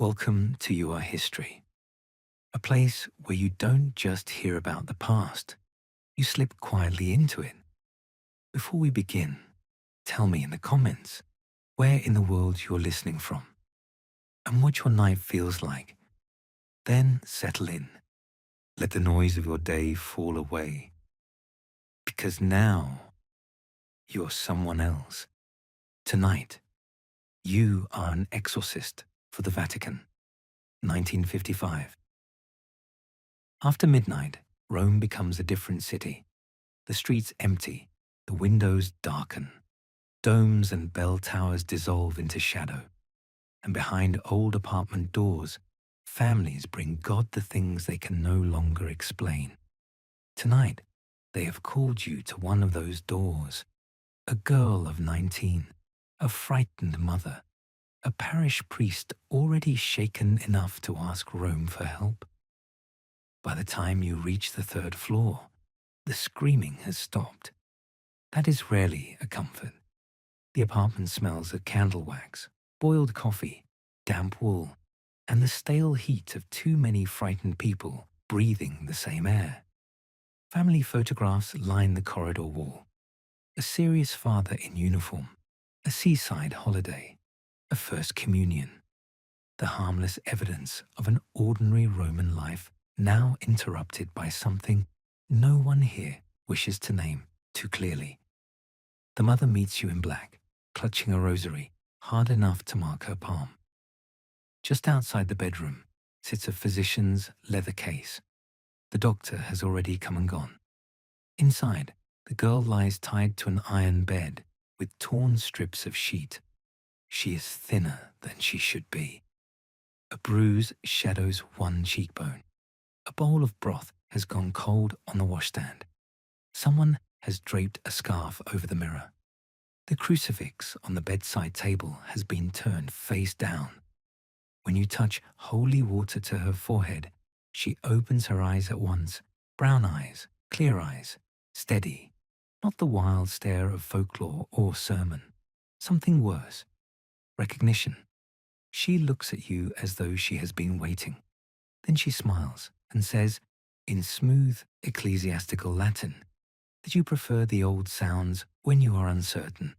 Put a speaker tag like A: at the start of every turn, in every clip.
A: Welcome to Your History, a place where you don't just hear about the past, you slip quietly into it. Before we begin, tell me in the comments where in the world you're listening from and what your night feels like. Then settle in. Let the noise of your day fall away. Because now you're someone else. Tonight, you are an exorcist for the Vatican, 1955. After midnight, Rome becomes a different city. The streets empty, the windows darken. Domes and bell towers dissolve into shadow. And behind old apartment doors, families bring God the things they can no longer explain. Tonight, they have called you to one of those doors. A girl of 19, a frightened mother, a parish priest already shaken enough to ask Rome for help. By the time you reach the third floor, the screaming has stopped. That is rarely a comfort. The apartment smells of candle wax, boiled coffee, damp wool, and the stale heat of too many frightened people breathing the same air. Family photographs line the corridor wall. A serious father in uniform, a seaside holiday, a first communion. The harmless evidence of an ordinary Roman life now interrupted by something no one here wishes to name too clearly. The mother meets you in black, clutching a rosary, hard enough to mark her palm. Just outside the bedroom sits a physician's leather case. The doctor has already come and gone. Inside, the girl lies tied to an iron bed with torn strips of sheet. She is thinner than she should be. A bruise shadows one cheekbone. A bowl of broth has gone cold on the washstand. Someone has draped a scarf over the mirror. The crucifix on the bedside table has been turned face down. When you touch holy water to her forehead, she opens her eyes at once, brown eyes, clear eyes, steady, not the wild stare of folklore or sermon. Something worse, recognition. She looks at you as though she has been waiting. Then she smiles and says, in smooth ecclesiastical Latin, that you prefer the old sounds when you are uncertain.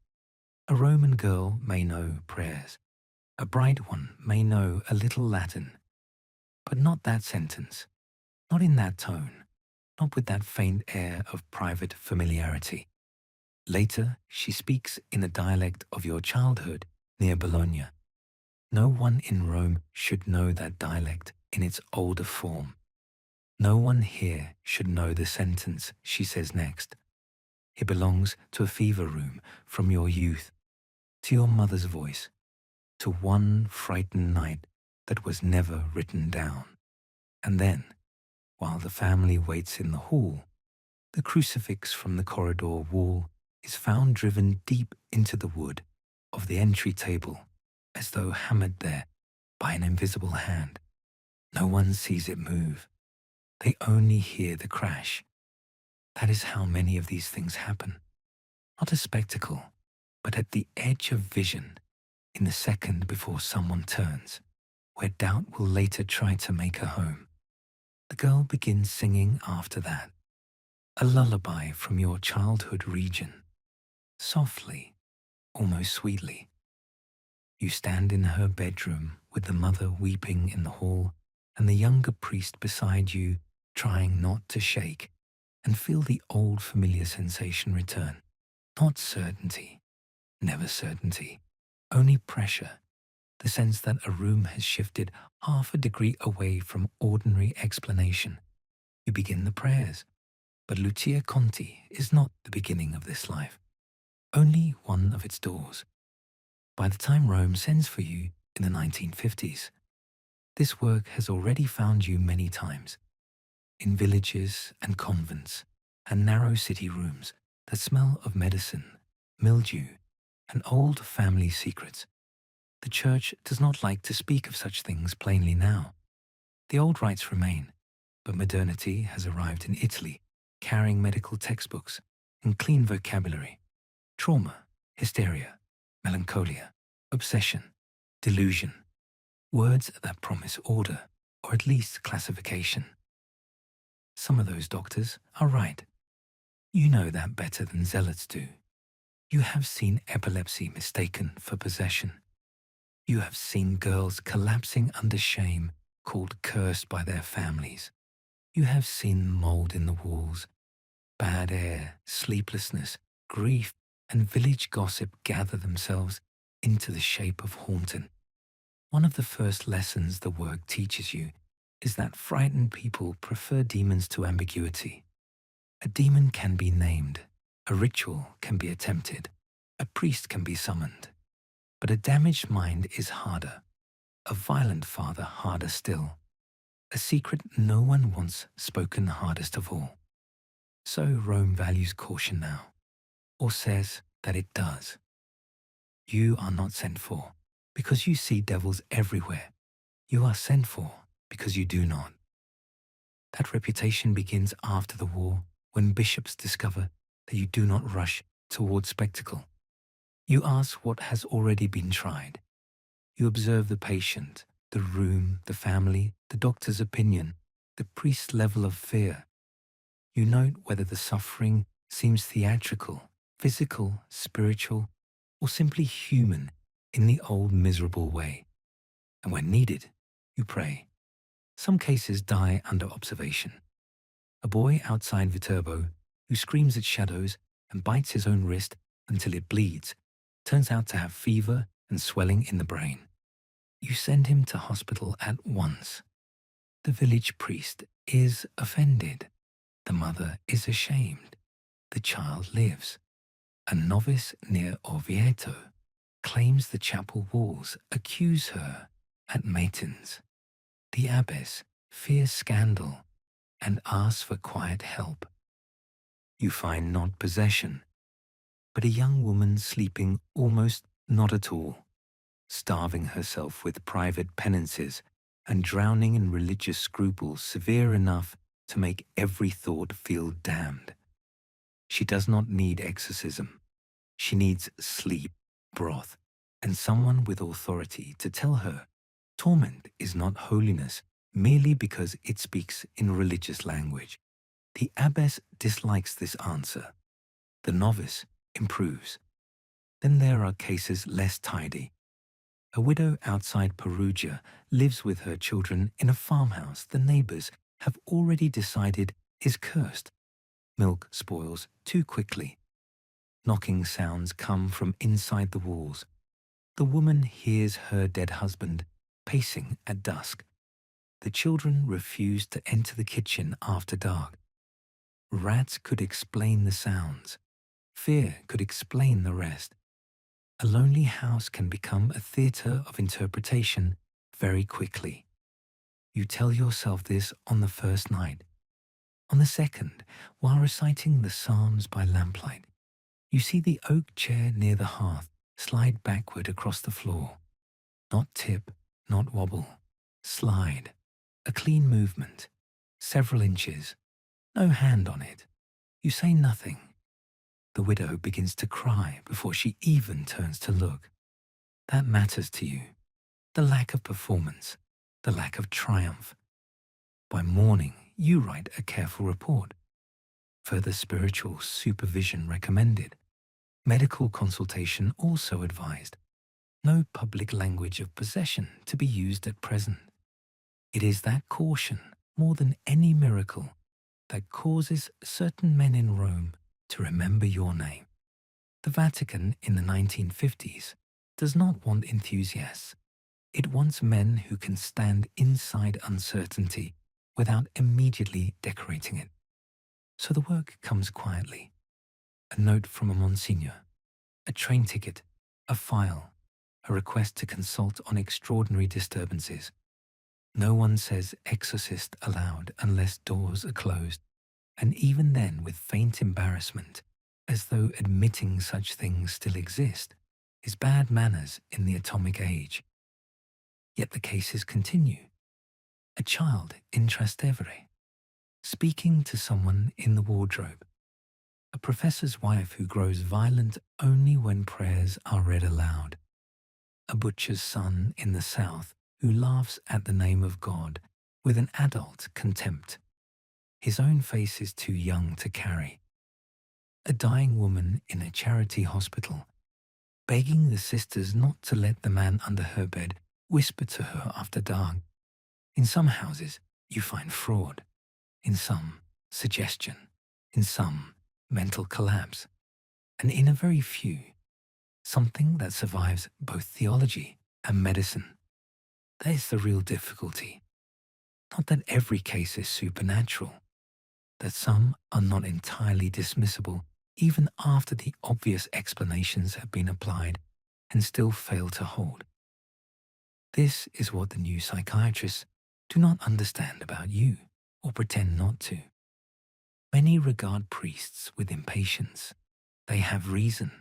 A: A Roman girl may know prayers. A bright one may know a little Latin. But not that sentence, not in that tone, not with that faint air of private familiarity. Later, she speaks in the dialect of your childhood near Bologna. No one in Rome should know that dialect in its older form. No one here should know the sentence she says next. It belongs to a fever room from your youth, to your mother's voice, to one frightened night that was never written down. And then, while the family waits in the hall, the crucifix from the corridor wall is found driven deep into the wood of the entry table, as though hammered there by an invisible hand. No one sees it move. They only hear the crash. That is how many of these things happen. Not a spectacle, but at the edge of vision, in the second before someone turns, where doubt will later try to make a home. The girl begins singing after that, a lullaby from your childhood region, softly, almost sweetly. You stand in her bedroom with the mother weeping in the hall and the younger priest beside you trying not to shake, and feel the old familiar sensation return. Not certainty, never certainty, only pressure, the sense that a room has shifted half a degree away from ordinary explanation. You begin the prayers, but Lucia Conti is not the beginning of this life, only one of its doors. By the time Rome sends for you in the 1950s, this work has already found you many times, in villages and convents and narrow city rooms that smell of medicine, mildew, and old family secrets. The Church does not like to speak of such things plainly now. The old rites remain, but modernity has arrived in Italy, carrying medical textbooks and clean vocabulary. Trauma, hysteria, melancholia, obsession, delusion. words that promise order, or at least classification. Some of those doctors are right. You know that better than zealots do. You have seen epilepsy mistaken for possession. You have seen girls collapsing under shame, called cursed by their families. You have seen mold in the walls, bad air, sleeplessness, grief, and village gossip gather themselves into the shape of haunting. One of the first lessons the work teaches you is that frightened people prefer demons to ambiguity. A demon can be named, a ritual can be attempted, a priest can be summoned. But a damaged mind is harder, a violent father harder still, a secret no one wants spoken hardest of all. So Rome values caution now, or says that it does. You are not sent for because you see devils everywhere. You are sent for because you do not. That reputation begins after the war, when bishops discover that you do not rush towards spectacle. You ask what has already been tried. You observe the patient, the room, the family, the doctor's opinion, the priest's level of fear. You note whether the suffering seems theatrical, physical, spiritual, or simply human in the old miserable way. And when needed, you pray. Some cases die under observation. A boy outside Viterbo who screams at shadows and bites his own wrist until it bleeds turns out to have fever and swelling in the brain. You send him to hospital at once. The village priest is offended. The mother is ashamed. The child lives. A novice near Orvieto claims the chapel walls accuse her at matins. The abbess fears scandal and asks for quiet help. You find not possession, but a young woman sleeping almost not at all, starving herself with private penances and drowning in religious scruples severe enough to make every thought feel damned. She does not need exorcism. She needs sleep, broth, and someone with authority to tell her torment is not holiness merely because it speaks in religious language. The abbess dislikes this answer. The novice improves. Then there are cases less tidy. A widow outside Perugia lives with her children in a farmhouse the neighbors have already decided is cursed. Milk spoils too quickly. Knocking sounds come from inside the walls. The woman hears her dead husband pacing at dusk. The children refuse to enter the kitchen after dark. Rats could explain the sounds. Fear could explain the rest. A lonely house can become a theater of interpretation very quickly. You tell yourself this on the first night. On the second, while reciting the Psalms by lamplight, you see the oak chair near the hearth slide backward across the floor. Not tip, not wobble. Slide. A clean movement. Several inches. No hand on it. You say nothing. The widow begins to cry before she even turns to look. That matters to you. The lack of performance. The lack of triumph. By morning, you write a careful report. Further spiritual supervision recommended. Medical consultation also advised. No public language of possession to be used at present. It is that caution, more than any miracle, that causes certain men in Rome to remember your name. The Vatican in the 1950's does not want enthusiasts. It wants men who can stand inside uncertainty without immediately decorating it. So the work comes quietly. A note from a Monsignor, a train ticket, a file, a request to consult on extraordinary disturbances. No one says exorcist aloud unless doors are closed, and even then with faint embarrassment, as though admitting such things still exist is bad manners in the atomic age. Yet the cases continue. A child in Trastevere, speaking to someone in the wardrobe. A professor's wife who grows violent only when prayers are read aloud. A butcher's son in the south who laughs at the name of God with an adult contempt. His own face is too young to carry. A dying woman in a charity hospital, begging the sisters not to let the man under her bed whisper to her after dark. In some houses, you find fraud. In some, suggestion. In some, mental collapse. And in a very few, something that survives both theology and medicine. That is the real difficulty. Not that every case is supernatural, that some are not entirely dismissible even after the obvious explanations have been applied and still fail to hold. This is what the new psychiatrists do not understand about you or pretend not to. Many regard priests with impatience. They have reason.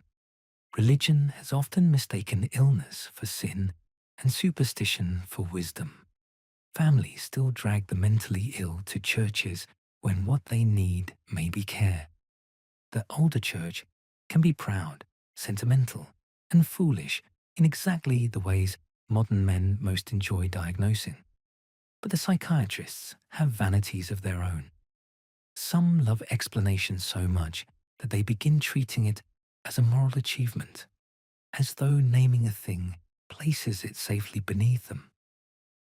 A: Religion has often mistaken illness for sin and superstition for wisdom. Families still drag the mentally ill to churches when what they need may be care. The older church can be proud, sentimental, and foolish in exactly the ways modern men most enjoy diagnosing. But the psychiatrists have vanities of their own. Some love explanation so much that they begin treating it as a moral achievement, as though naming a thing places it safely beneath them,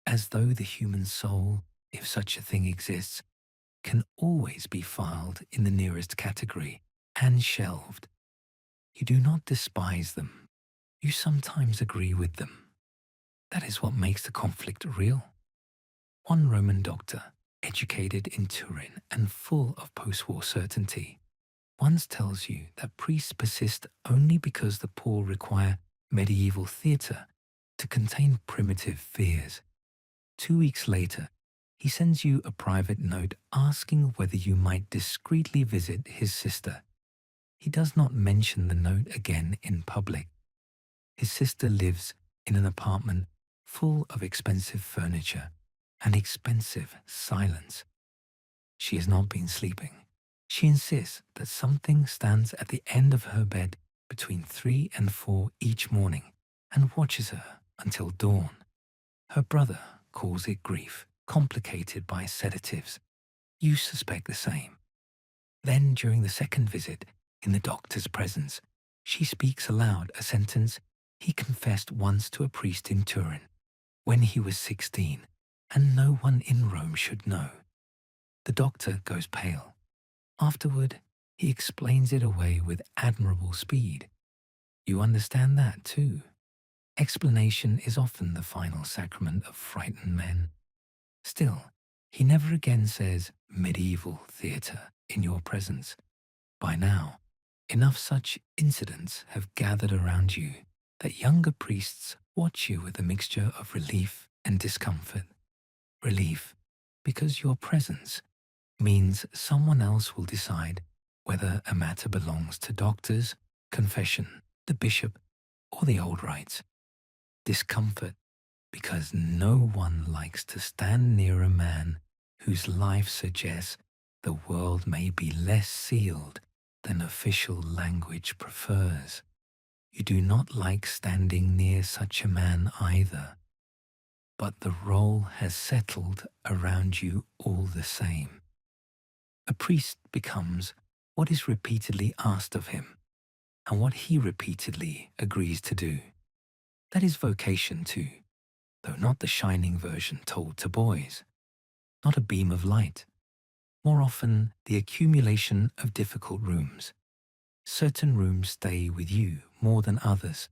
A: as though the human soul, if such a thing exists, can always be filed in the nearest category and shelved. You do not despise them. You sometimes agree with them. That is what makes the conflict real. One Roman doctor, educated in Turin and full of post-war certainty, once tells you that priests persist only because the poor require medieval theatre to contain primitive fears. 2 weeks later, he sends you a private note asking whether you might discreetly visit his sister. He does not mention the note again in public. His sister lives in an apartment full of expensive furniture and expensive silence. She has not been sleeping. She insists that something stands at the end of her bed between 3 and 4 each morning and watches her until dawn. Her brother calls it grief, complicated by sedatives. You suspect the same. Then, during the second visit, in the doctor's presence, she speaks aloud a sentence he confessed once to a priest in Turin when he was 16, and no one in Rome should know. The doctor goes pale. Afterward, he explains it away with admirable speed. You understand that too. Explanation is often the final sacrament of frightened men. Still, he never again says medieval theatre in your presence. By now, enough such incidents have gathered around you that younger priests watch you with a mixture of relief and discomfort. Relief, because your presence means someone else will decide whether a matter belongs to doctors, confession, the bishop, or the old rites. Discomfort, because no one likes to stand near a man whose life suggests the world may be less sealed than official language prefers. You do not like standing near such a man either, but the role has settled around you all the same. A priest becomes what is repeatedly asked of him, and what he repeatedly agrees to do. That is vocation too, though not the shining version told to boys. Not a beam of light. More often, the accumulation of difficult rooms. Certain rooms stay with you more than others.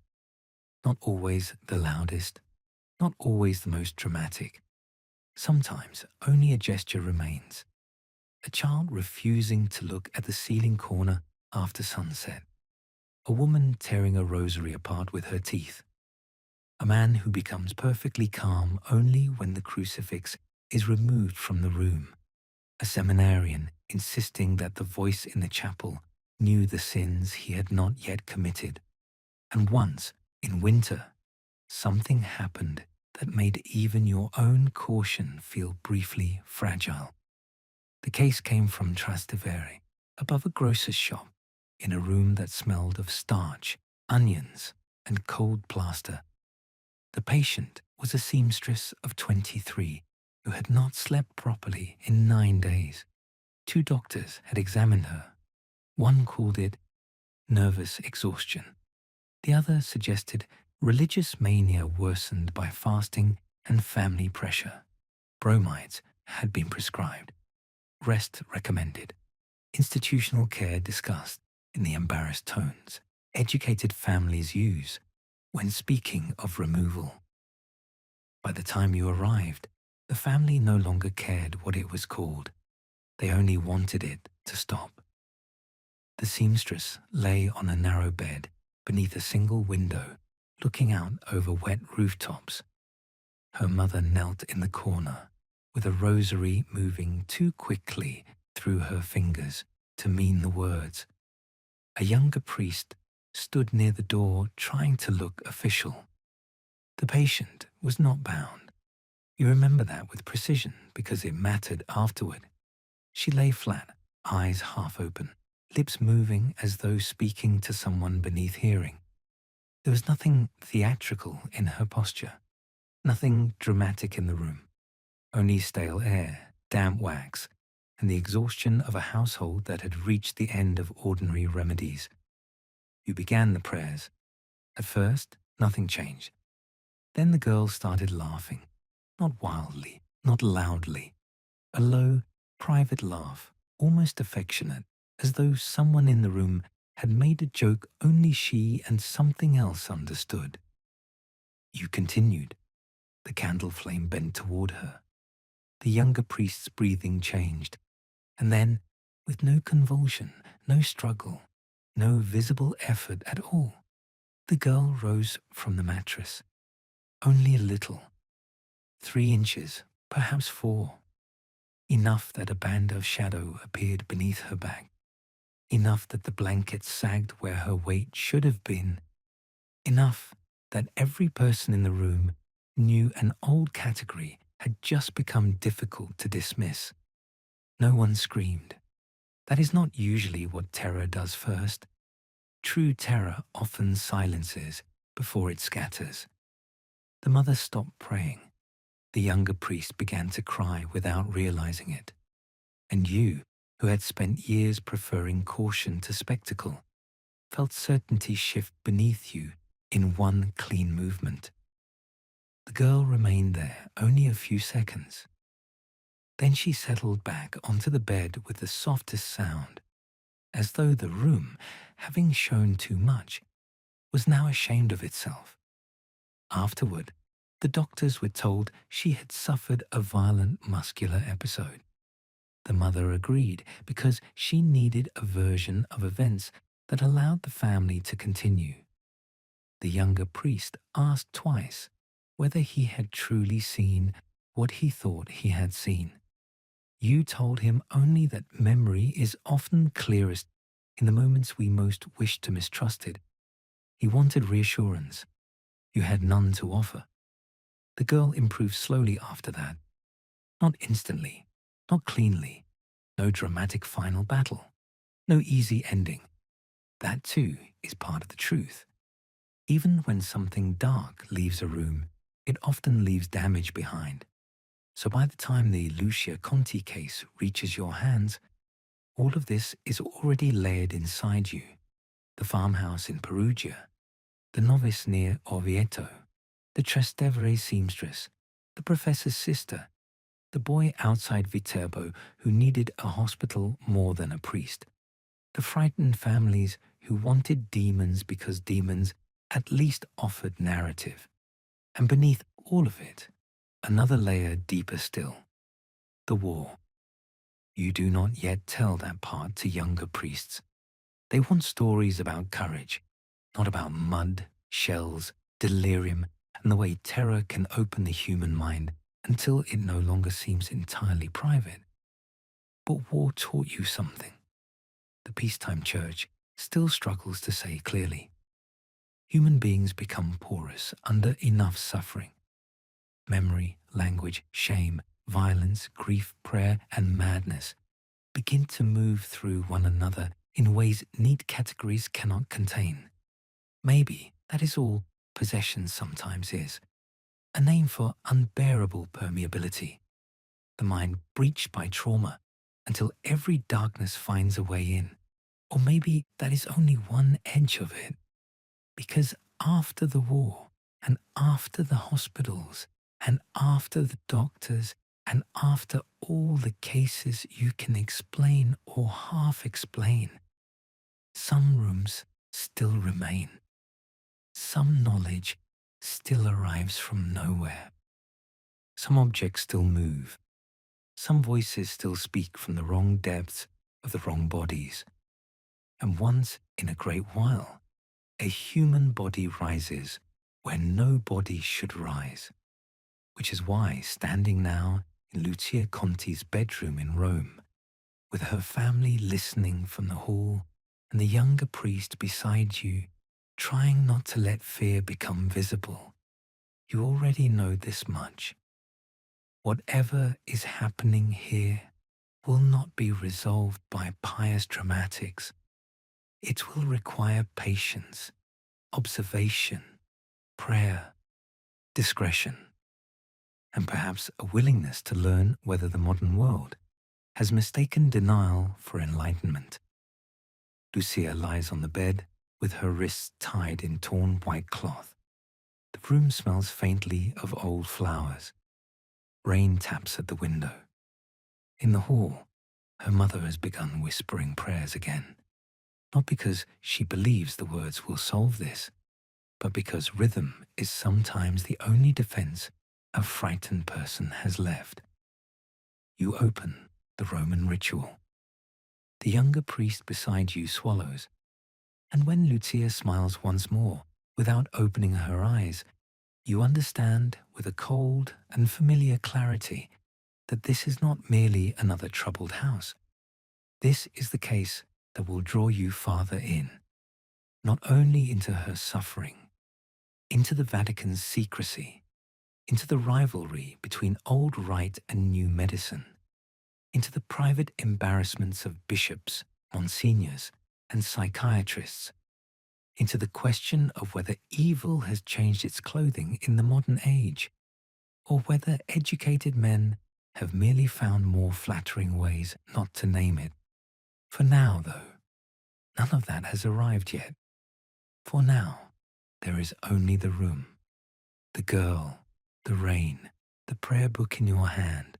A: Not always the loudest, not always the most dramatic. Sometimes only a gesture remains. A child refusing to look at the ceiling corner after sunset. A woman tearing a rosary apart with her teeth. A man who becomes perfectly calm only when the crucifix is removed from the room. A seminarian insisting that the voice in the chapel knew the sins he had not yet committed. And once, in winter, something happened that made even your own caution feel briefly fragile. The case came from Trastevere, above a grocer's shop, in a room that smelled of starch, onions, and cold plaster. The patient, was a seamstress of 23 who had not slept properly in 9 days. 2 doctors had examined her. One called it nervous exhaustion. The other suggested religious mania worsened by fasting and family pressure. Bromides had been prescribed. Rest recommended. Institutional care discussed in the embarrassed tones educated families use when speaking of removal. By the time you arrived, the family no longer cared what it was called. They only wanted it to stop. The seamstress lay on a narrow bed beneath a single window, looking out over wet rooftops. Her mother knelt in the corner, with a rosary moving too quickly through her fingers to mean the words. A younger priest stood near the door trying to look official. The patient was not bound. You remember that with precision because it mattered afterward. She lay flat, eyes half open, lips moving as though speaking to someone beneath hearing. There was nothing theatrical in her posture, nothing dramatic in the room, only stale air, damp wax, and the exhaustion of a household that had reached the end of ordinary remedies. You began the prayers. At first, nothing changed. Then the girl started laughing, not wildly, not loudly, a low, private laugh, almost affectionate, as though someone in the room had made a joke only she and something else understood. You continued. The candle flame bent toward her. The younger priest's breathing changed, and then, with no convulsion, no struggle, no visible effort at all, the girl rose from the mattress. Only a little. 3 inches, perhaps 4. Enough that a band of shadow appeared beneath her back. Enough that the blanket sagged where her weight should have been. Enough that every person in the room knew an old category had just become difficult to dismiss. No one screamed. That is not usually what terror does first. True terror often silences before it scatters. The mother stopped praying. The younger priest began to cry without realizing it. And you, who had spent years preferring caution to spectacle, felt certainty shift beneath you in one clean movement. The girl remained there only a few seconds. Then she settled back onto the bed with the softest sound, as though the room, having shown too much, was now ashamed of itself. Afterward, the doctors were told she had suffered a violent muscular episode. The mother agreed because she needed a version of events that allowed the family to continue. The younger priest asked twice whether he had truly seen what he thought he had seen. You told him only that memory is often clearest in the moments we most wish to mistrust it. He wanted reassurance. You had none to offer. The girl improved slowly after that. Not instantly, not cleanly, no dramatic final battle, no easy ending. That too is part of the truth. Even when something dark leaves a room, it often leaves damage behind. So by the time the Lucia Conti case reaches your hands, all of this is already layered inside you. The farmhouse in Perugia, the novice near Orvieto, the Trastevere seamstress, the professor's sister, the boy outside Viterbo who needed a hospital more than a priest, the frightened families who wanted demons because demons at least offered narrative. And beneath all of it, another layer deeper still, the war. You do not yet tell that part to younger priests. They want stories about courage, not about mud, shells, delirium, and the way terror can open the human mind until it no longer seems entirely private. But war taught you something. The peacetime church still struggles to say clearly. Human beings become porous under enough suffering. Memory, language, shame, violence, grief, prayer, and madness begin to move through one another in ways neat categories cannot contain. Maybe that is all possession sometimes is, a name for unbearable permeability, the mind breached by trauma until every darkness finds a way in. Or maybe that is only one edge of it. Because after the war, and after the hospitals, and after the doctors, and after all the cases you can explain or half explain, some rooms still remain. Some knowledge still arrives from nowhere. Some objects still move. Some voices still speak from the wrong depths of the wrong bodies. And once in a great while, a human body rises where no body should rise. Which is why, standing now in Lucia Conti's bedroom in Rome, with her family listening from the hall and the younger priest beside you, trying not to let fear become visible, you already know this much. Whatever is happening here will not be resolved by pious dramatics. It will require patience, observation, prayer, discretion, and perhaps a willingness to learn whether the modern world has mistaken denial for enlightenment. Lucia lies on the bed with her wrists tied in torn white cloth. The room smells faintly of old flowers. Rain taps at the window. In the hall, her mother has begun whispering prayers again, not because she believes the words will solve this, but because rhythm is sometimes the only defense a frightened person has left. You open the Roman ritual. The younger priest beside you swallows, and when Lucia smiles once more, without opening her eyes, you understand with a cold and familiar clarity that this is not merely another troubled house. This is the case that will draw you farther in, not only into her suffering, into the Vatican's secrecy, into the rivalry between old rite and new medicine, into the private embarrassments of bishops, monsignors, and psychiatrists, into the question of whether evil has changed its clothing in the modern age, or whether educated men have merely found more flattering ways not to name it. For now, though, none of that has arrived yet. For now, there is only the room, the girl, the rain, the prayer book in your hand,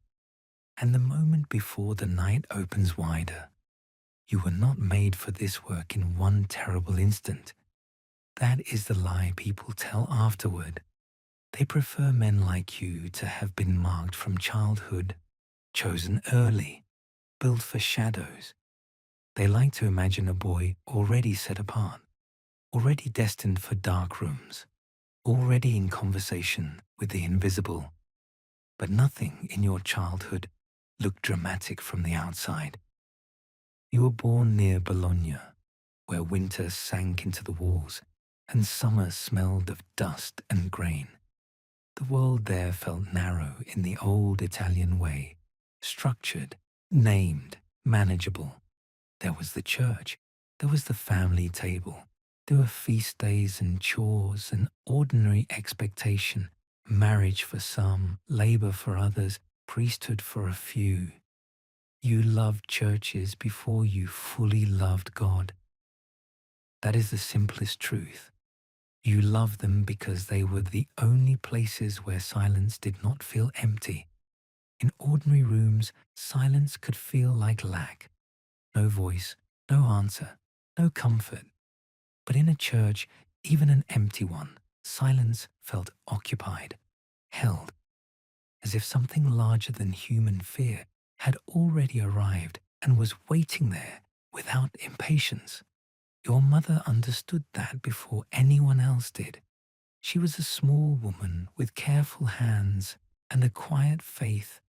A: and the moment before the night opens wider. You were not made for this work in one terrible instant. That is the lie people tell afterward. They prefer men like you to have been marked from childhood, chosen early, built for shadows. They like to imagine a boy already set apart, already destined for dark rooms, already in conversation with the invisible. But nothing in your childhood looked dramatic from the outside. You were born near Bologna, where winter sank into the walls and summer smelled of dust and grain. The world there felt narrow in the old Italian way, structured, named, manageable. There was the church, there was the family table, there were feast days and chores and ordinary expectation, marriage for some, labor for others, priesthood for a few. You loved churches before you fully loved God. That is the simplest truth. You loved them because they were the only places where silence did not feel empty. In ordinary rooms, silence could feel like lack. No voice, no answer, no comfort. But in a church, even an empty one, silence felt occupied, held, as if something larger than human fear had already arrived and was waiting there without impatience. Your mother understood that before anyone else did. She was a small woman with careful hands and a quiet faith,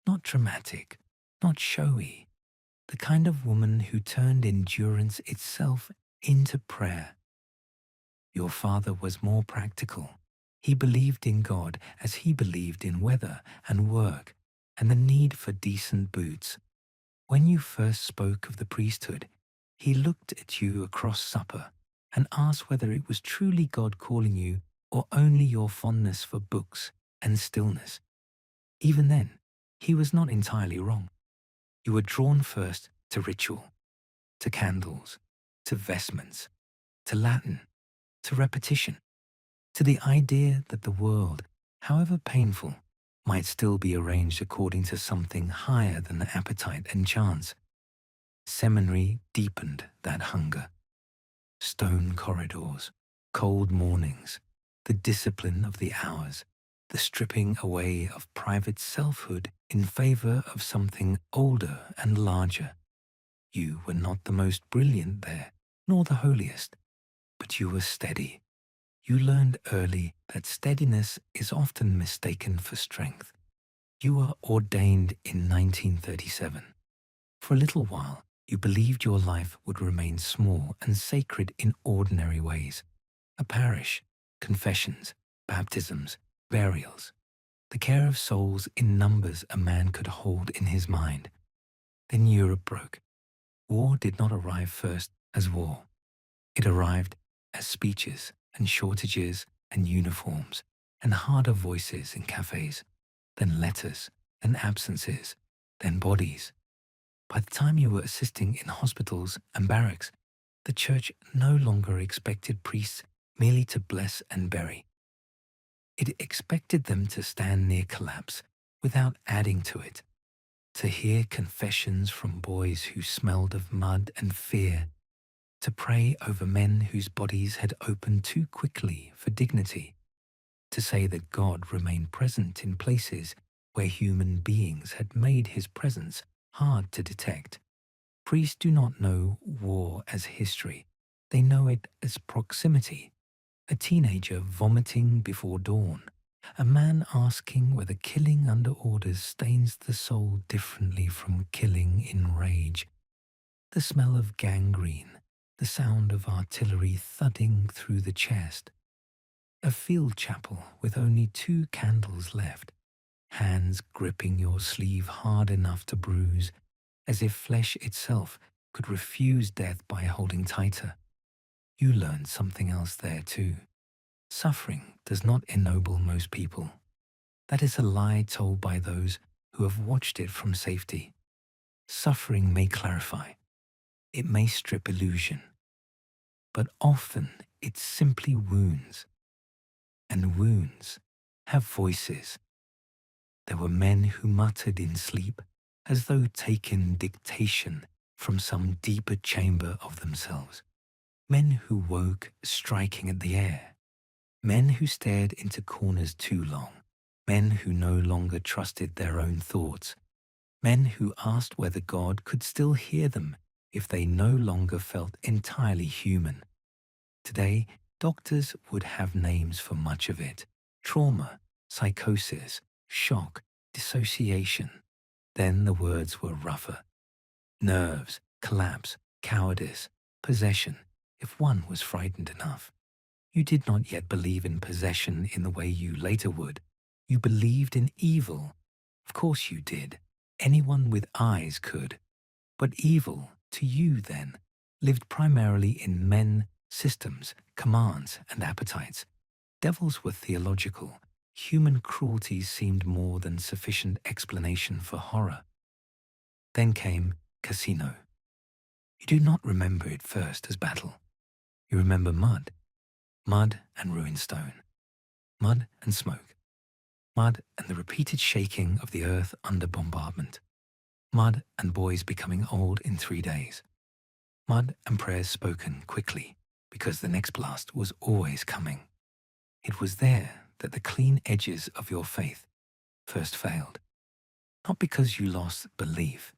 A: not dramatic, not showy, the kind of woman who turned endurance itself into prayer. Your father was more practical. He believed in God as he believed in weather and work and the need for decent boots. When you first spoke of the priesthood, he looked at you across supper and asked whether it was truly God calling you or only your fondness for books and stillness. Even then, he was not entirely wrong. You were drawn first to ritual, to candles, to vestments, to Latin, to repetition, to the idea that the world, however painful, might still be arranged according to something higher than appetite and chance. Seminary deepened that hunger. Stone corridors, cold mornings, the discipline of the hours, the stripping away of private selfhood in favor of something older and larger. You were not the most brilliant there, nor the holiest, but you were steady. You learned early that steadiness is often mistaken for strength. You were ordained in 1937. For a little while, you believed your life would remain small and sacred in ordinary ways. A parish, confessions, baptisms, burials, the care of souls in numbers a man could hold in his mind. Then Europe broke. War did not arrive first as war. It arrived as speeches and shortages and uniforms and harder voices in cafes, then letters, then absences, then bodies. By the time you were assisting in hospitals and barracks, the church no longer expected priests merely to bless and bury. It expected them to stand near collapse without adding to it, to hear confessions from boys who smelled of mud and fear, to pray over men whose bodies had opened too quickly for dignity, to say that God remained present in places where human beings had made his presence hard to detect. Priests do not know war as history. They know it as proximity. A teenager vomiting before dawn. A man asking whether killing under orders stains the soul differently from killing in rage. The smell of gangrene. The sound of artillery thudding through the chest. A field chapel with only 2 candles left. Hands gripping your sleeve hard enough to bruise, as if flesh itself could refuse death by holding tighter. You learned something else there too. Suffering does not ennoble most people. That is a lie told by those who have watched it from safety. Suffering may clarify. It may strip illusion. But often it simply wounds. And wounds have voices. There were men who muttered in sleep as though taken dictation from some deeper chamber of themselves. Men who woke striking at the air. Men who stared into corners too long. Men who no longer trusted their own thoughts. Men who asked whether God could still hear them if they no longer felt entirely human. Today, doctors would have names for much of it. Trauma, psychosis, shock, dissociation. Then the words were rougher. Nerves, collapse, cowardice, possession, if one was frightened enough. You did not yet believe in possession in the way you later would. You believed in evil. Of course you did. Anyone with eyes could. But evil, to you then, lived primarily in men, systems, commands, and appetites. Devils were theological. Human cruelty seemed more than sufficient explanation for horror. Then came Casino. You do not remember it first as battle. You remember mud. Mud and ruined stone. Mud and smoke. Mud and the repeated shaking of the earth under bombardment. Mud and boys becoming old in 3 days. Mud and prayers spoken quickly because the next blast was always coming. It was there that the clean edges of your faith first failed. Not because you lost belief,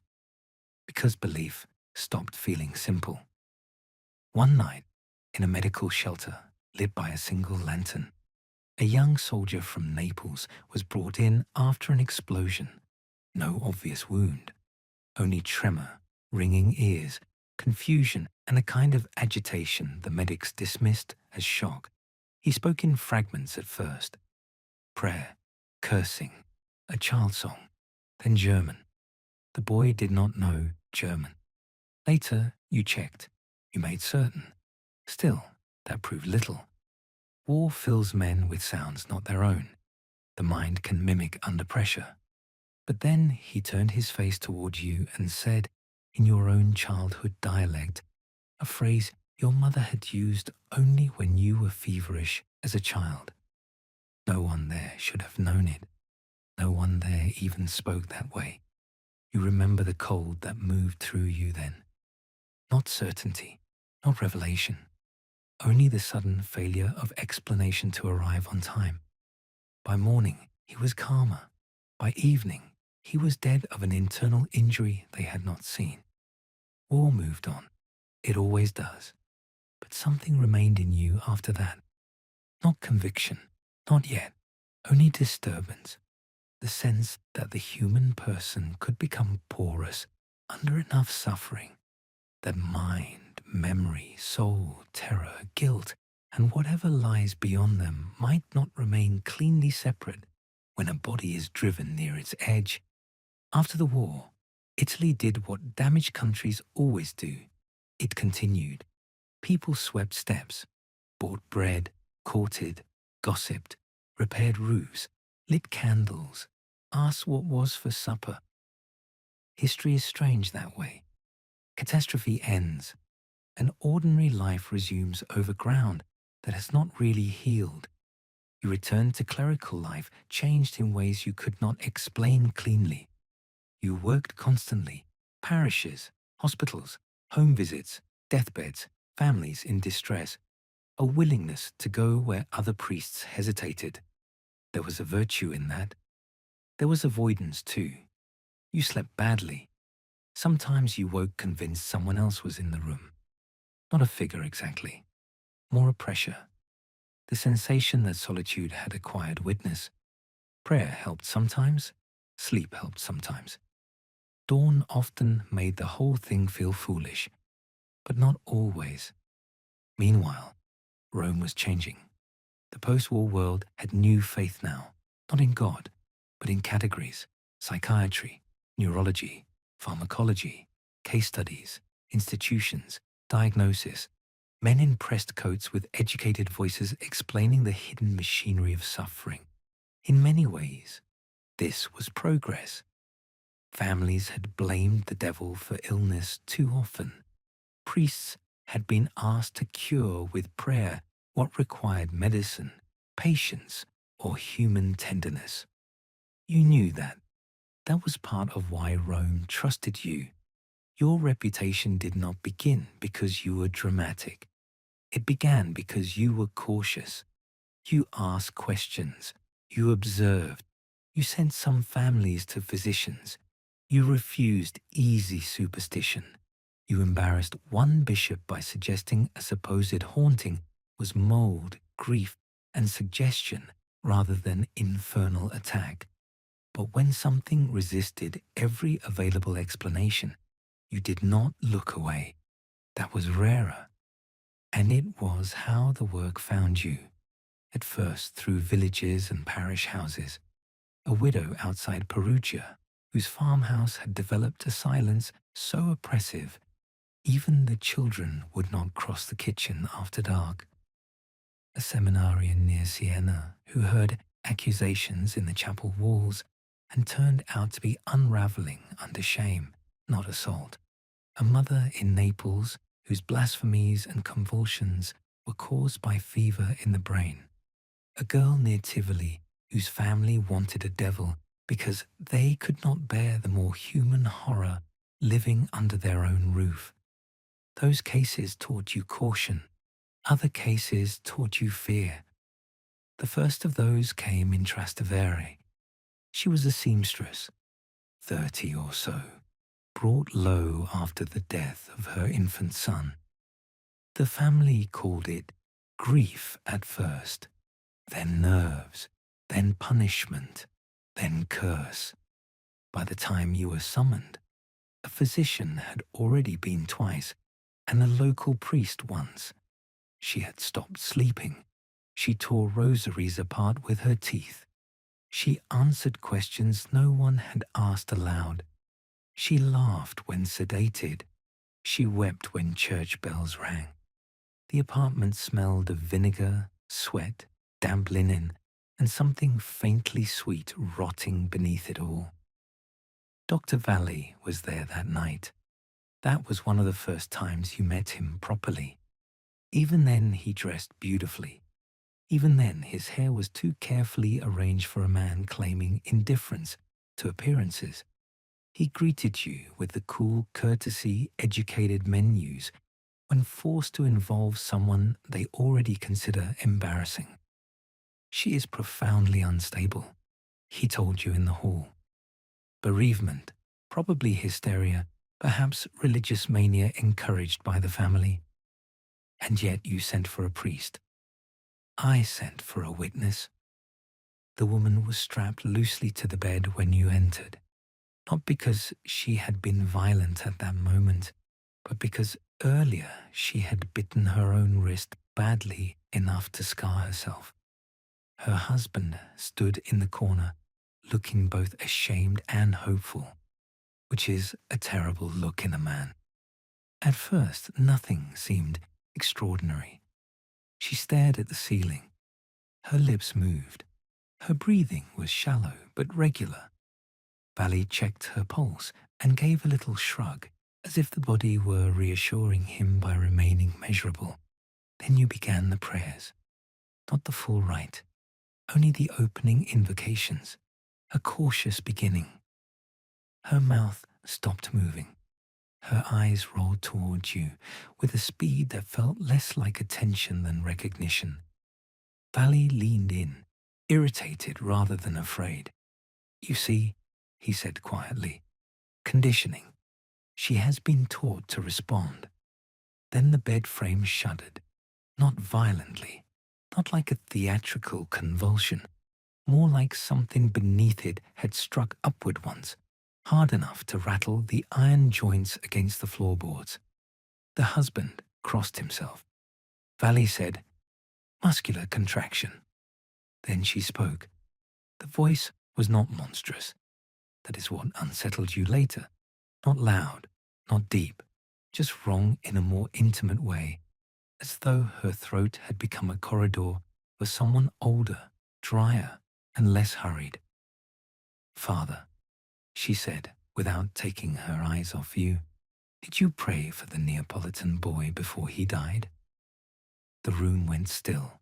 A: because belief stopped feeling simple. One night, in a medical shelter lit by a single lantern, a young soldier from Naples was brought in after an explosion. No obvious wound, only tremor, ringing ears, confusion, and a kind of agitation the medics dismissed as shock. He spoke in fragments at first. Prayer, cursing, a child song, then German. The boy did not know German. Later, you checked. You made certain. Still, that proved little. War fills men with sounds not their own. the mind can mimic under pressure. But then he turned his face towards you and said, in your own childhood dialect, a phrase your mother had used only when you were feverish as a child. No one there should have known it. No one there even spoke that way. You remember the cold that moved through you then. Not certainty, not revelation, only the sudden failure of explanation to arrive on time. By morning, he was calmer. By evening, he was dead of an internal injury they had not seen. War moved on. It always does. But something remained in you after that. Not conviction, not yet, only disturbance. The sense that the human person could become porous under enough suffering, that mind, memory, soul, terror, guilt, and whatever lies beyond them might not remain cleanly separate when a body is driven near its edge. After the war, Italy did what damaged countries always do. It continued. People swept steps, bought bread, courted, gossiped, repaired roofs, lit candles, asked what was for supper. History is strange that way. Catastrophe ends, and ordinary life resumes over ground that has not really healed. You return to clerical life, changed in ways you could not explain cleanly. You worked constantly, parishes, hospitals, home visits, deathbeds, families in distress, a willingness to go where other priests hesitated. There was a virtue in that. There was avoidance too. You slept badly. Sometimes you woke convinced someone else was in the room. Not a figure exactly, more a pressure. The sensation that solitude had acquired witness. Prayer helped sometimes, sleep helped sometimes. Dawn often made the whole thing feel foolish, but not always. Meanwhile, Rome was changing. The post-war world had new faith now, not in God, but in categories, psychiatry, neurology, pharmacology, case studies, institutions, diagnosis, men in pressed coats with educated voices explaining the hidden machinery of suffering. In many ways, this was progress. Families had blamed the devil for illness too often. Priests had been asked to cure with prayer what required medicine, patience, or human tenderness. You knew that. That was part of why Rome trusted you. Your reputation did not begin because you were dramatic. It began because you were cautious. You asked questions. You observed. You sent some families to physicians. You refused easy superstition. You embarrassed one bishop by suggesting a supposed haunting was mold, grief, and suggestion rather than infernal attack. But when something resisted every available explanation, you did not look away. That was rarer. And it was how the work found you. At first through villages and parish houses. A widow outside Perugia, whose farmhouse had developed a silence so oppressive, even the children would not cross the kitchen after dark. A seminarian near Siena, who heard accusations in the chapel walls and turned out to be unraveling under shame, not assault. A mother in Naples, whose blasphemies and convulsions were caused by fever in the brain. A girl near Tivoli, whose family wanted a devil because they could not bear the more human horror living under their own roof. Those cases taught you caution. Other cases taught you fear. The first of those came in Trastevere. She was a seamstress, 30 or so, brought low after the death of her infant son. The family called it grief at first, then nerves, then punishment, then curse. By the time you were summoned, a physician had already been twice, and a local priest once. She had stopped sleeping. She tore rosaries apart with her teeth. She answered questions no one had asked aloud. She laughed when sedated. She wept when church bells rang. The apartment smelled of vinegar, sweat, damp linen, and something faintly sweet rotting beneath it all. Dr. Valley was there that night. That was one of the first times you met him properly. Even then, he dressed beautifully. Even then, his hair was too carefully arranged for a man claiming indifference to appearances. He greeted you with the cool courtesy educated men use when forced to involve someone they already consider embarrassing. She is profoundly unstable, he told you in the hall. Bereavement, probably hysteria, perhaps religious mania encouraged by the family. And yet you sent for a priest. I sent for a witness. The woman was strapped loosely to the bed when you entered, not because she had been violent at that moment, but because earlier she had bitten her own wrist badly enough to scar herself. Her husband stood in the corner, looking both ashamed and hopeful, which is a terrible look in a man. At first, nothing seemed extraordinary. She stared at the ceiling. Her lips moved. Her breathing was shallow but regular. Valley checked her pulse and gave a little shrug, as if the body were reassuring him by remaining measurable. Then you began the prayers. Not the full rite, only the opening invocations, a cautious beginning. Her mouth stopped moving. Her eyes rolled towards you with a speed that felt less like attention than recognition. Valley leaned in, irritated rather than afraid. You see, he said quietly, conditioning. She has been taught to respond. Then the bed frame shuddered, not violently, not like a theatrical convulsion, more like something beneath it had struck upward once, hard enough to rattle the iron joints against the floorboards. The husband crossed himself. Valley said, muscular contraction. Then she spoke. The voice was not monstrous. That is what unsettled you later. Not loud, not deep, just wrong in a more intimate way, as though her throat had become a corridor for someone older, drier, and less hurried. Father, she said, without taking her eyes off you, did you pray for the Neapolitan boy before he died? The room went still.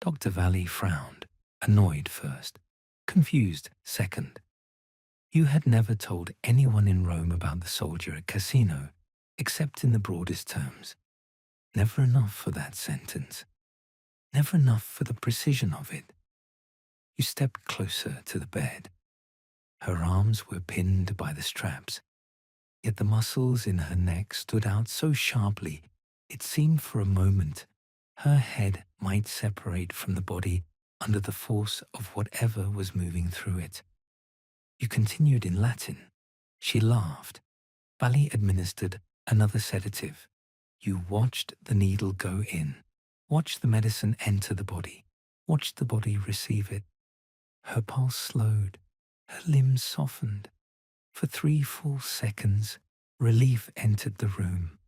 A: Dr. Valley frowned, annoyed first, confused second. You had never told anyone in Rome about the soldier at Casino, except in the broadest terms. Never enough for that sentence. Never enough for the precision of it. You stepped closer to the bed. Her arms were pinned by the straps, yet the muscles in her neck stood out so sharply it seemed for a moment her head might separate from the body under the force of whatever was moving through it. You continued in Latin. She laughed. Valley administered another sedative. You watched the needle go in, watched the medicine enter the body, watched the body receive it. Her pulse slowed, her limbs softened. For 3 full seconds, relief entered the room.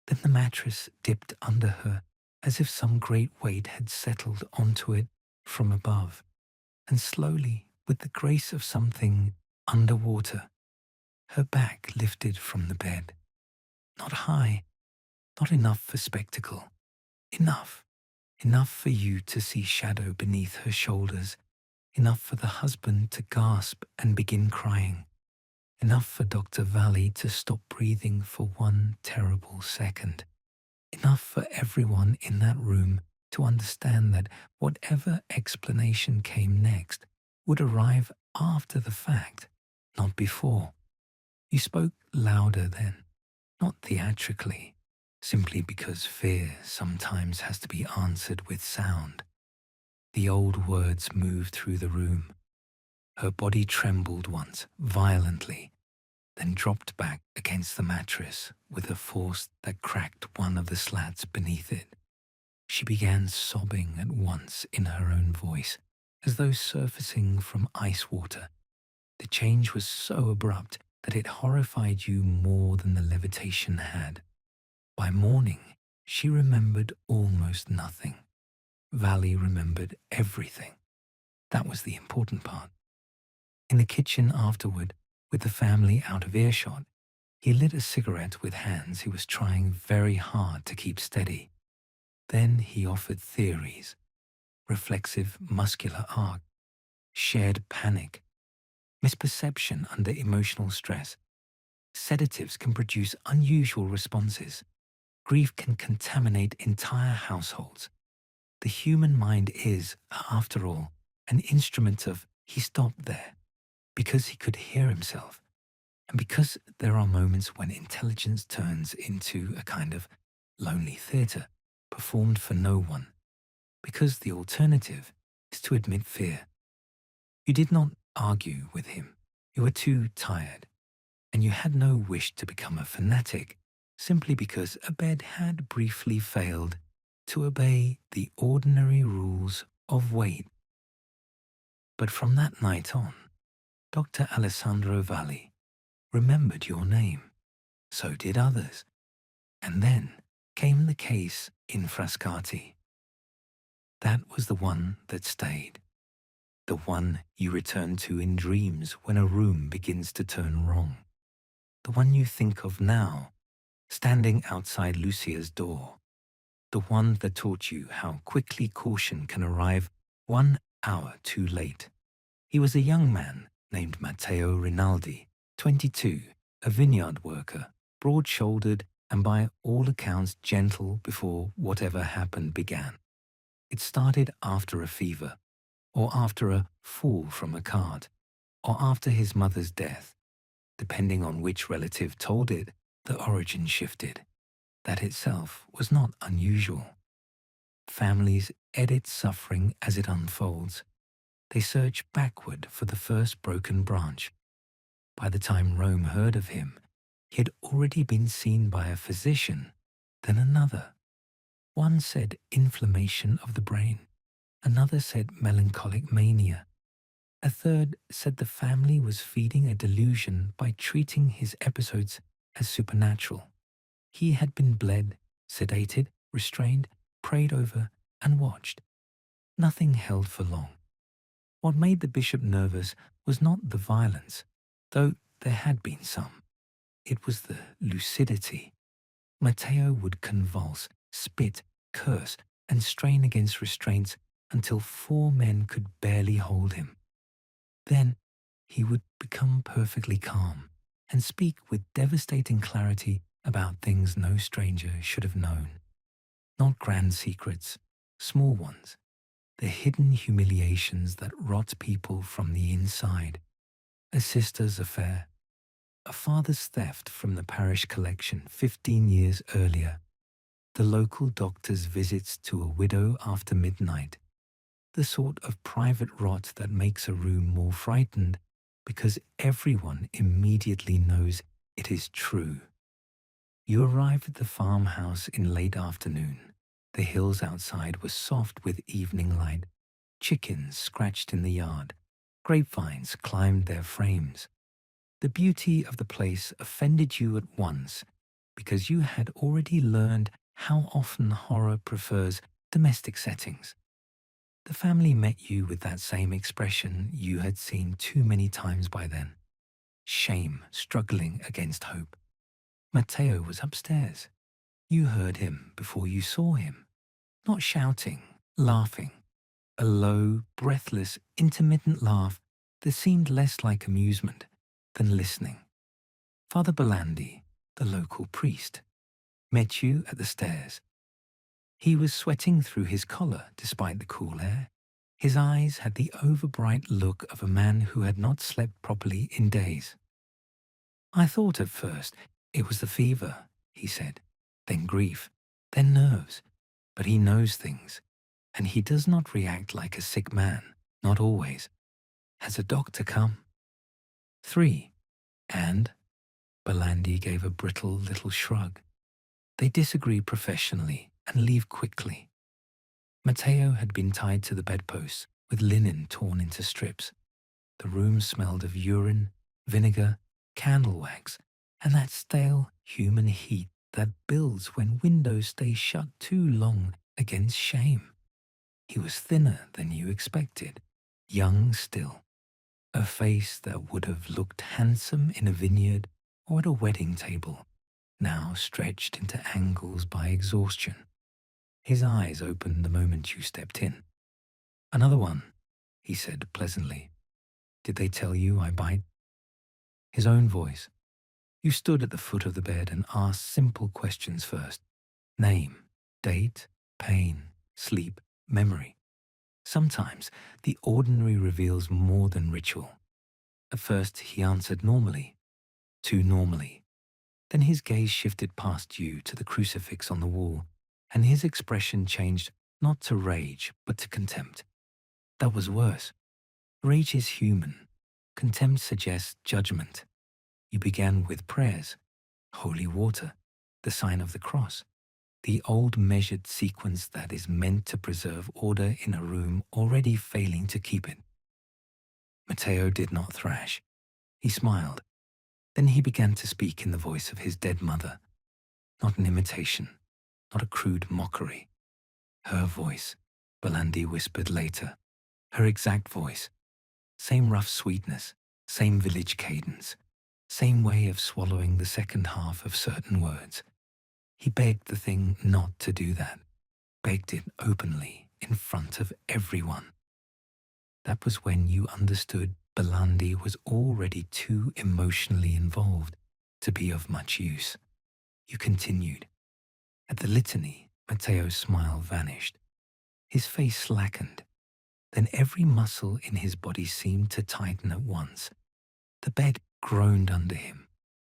A: Then the mattress dipped under her as if some great weight had settled onto it from above, and slowly, with the grace of something underwater, her back lifted from the bed. Not high, not enough for spectacle. Enough. Enough for you to see shadow beneath her shoulders. Enough for the husband to gasp and begin crying. Enough for Dr. Valley to stop breathing for 1 terrible second. Enough for everyone in that room to understand that whatever explanation came next would arrive after the fact, not before. You spoke louder then, not theatrically, simply because fear sometimes has to be answered with sound. The old words moved through the room. Her body trembled once, violently, then dropped back against the mattress with a force that cracked one of the slats beneath it. She began sobbing at once in her own voice, as though surfacing from ice water. The change was so abrupt that it horrified you more than the levitation had. By morning, she remembered almost nothing. Valley remembered everything. That was the important part. In the kitchen afterward, with the family out of earshot, he lit a cigarette with hands he was trying very hard to keep steady. Then he offered theories: reflexive muscular arc, shared panic, misperception under emotional stress. Sedatives can produce unusual responses. Grief can contaminate entire households. The human mind is, after all, an instrument of he stopped there because he could hear himself, and because there are moments when intelligence turns into a kind of lonely theatre performed for no one, because the alternative is to admit fear. You did not argue with him. You were too tired, and you had no wish to become a fanatic simply because a bed had briefly failed to obey the ordinary rules of wait. But from that night on, Dr. Alessandro Valli remembered your name. So did others. And then came the case in Frascati. That was the one that stayed. The one you return to in dreams when a room begins to turn wrong. The one you think of now, standing outside Lucia's door. The one that taught you how quickly caution can arrive 1 hour too late. He was a young man named Matteo Rinaldi, 22, a vineyard worker, broad-shouldered and by all accounts gentle before whatever happened began. It started after a fever, or after a fall from a cart, or after his mother's death. Depending on which relative told it, the origin shifted. That itself was not unusual. Families edit suffering as it unfolds. They search backward for the first broken branch. By the time Rome heard of him, he had already been seen by a physician, then another. One said inflammation of the brain. Another said melancholic mania. A third said the family was feeding a delusion by treating his episodes as supernatural. He had been bled, sedated, restrained, prayed over, and watched. Nothing held for long. What made the bishop nervous was not the violence, though there had been some. It was the lucidity. Matteo would convulse, spit, curse, and strain against restraints until 4 men could barely hold him. Then he would become perfectly calm and speak with devastating clarity about things no stranger should have known. Not grand secrets, small ones, the hidden humiliations that rot people from the inside. A sister's affair, a father's theft from the parish collection 15 years earlier, the local doctor's visits to a widow after midnight, the sort of private rot that makes a room more frightened because everyone immediately knows it is true. You arrive at the farmhouse in late afternoon. The hills outside were soft with evening light. Chickens scratched in the yard. Grapevines climbed their frames. The beauty of the place offended you at once because you had already learned how often horror prefers domestic settings. The family met you with that same expression you had seen too many times by then. Shame struggling against hope. Matteo was upstairs. You heard him before you saw him. Not shouting, laughing. A low, breathless, intermittent laugh that seemed less like amusement than listening. Father Belandi, the local priest, met you at the stairs. He was sweating through his collar despite the cool air. His eyes had the overbright look of a man who had not slept properly in days. I thought at first it was the fever, he said, then grief, then nerves. But he knows things, and he does not react like a sick man, not always. Has a doctor come? 3. And? Belandi gave a brittle little shrug. They disagree professionally and leave quickly. Matteo had been tied to the bedpost with linen torn into strips. The room smelled of urine, vinegar, candle wax, and that stale human heat that builds when windows stay shut too long against shame. He was thinner than you expected. young still, a face that would have looked handsome in a vineyard or at a wedding table, now stretched into angles by exhaustion. His eyes opened the moment you stepped in. "Another one," he said pleasantly. "Did they tell you I bite?" His own voice. You stood at the foot of the bed and asked simple questions first. Name, date, pain, sleep, memory. Sometimes the ordinary reveals more than ritual. At first he answered normally, too normally. Then his gaze shifted past you to the crucifix on the wall, and his expression changed not to rage, but to contempt. That was worse. Rage is human. Contempt suggests judgment. You began with prayers, holy water, the sign of the cross, the old measured sequence that is meant to preserve order in a room already failing to keep it. Matteo did not thrash. He smiled. Then he began to speak in the voice of his dead mother. Not an imitation, not a crude mockery. Her voice, Belandi whispered later. Her exact voice. Same rough sweetness, same village cadence, same way of swallowing the second half of certain words. He begged the thing not to do that, begged it openly in front of everyone. That was when you understood Belandi was already too emotionally involved to be of much use. You continued. At the litany, Matteo's smile vanished. His face slackened. Then every muscle in his body seemed to tighten at once. The bed groaned under him.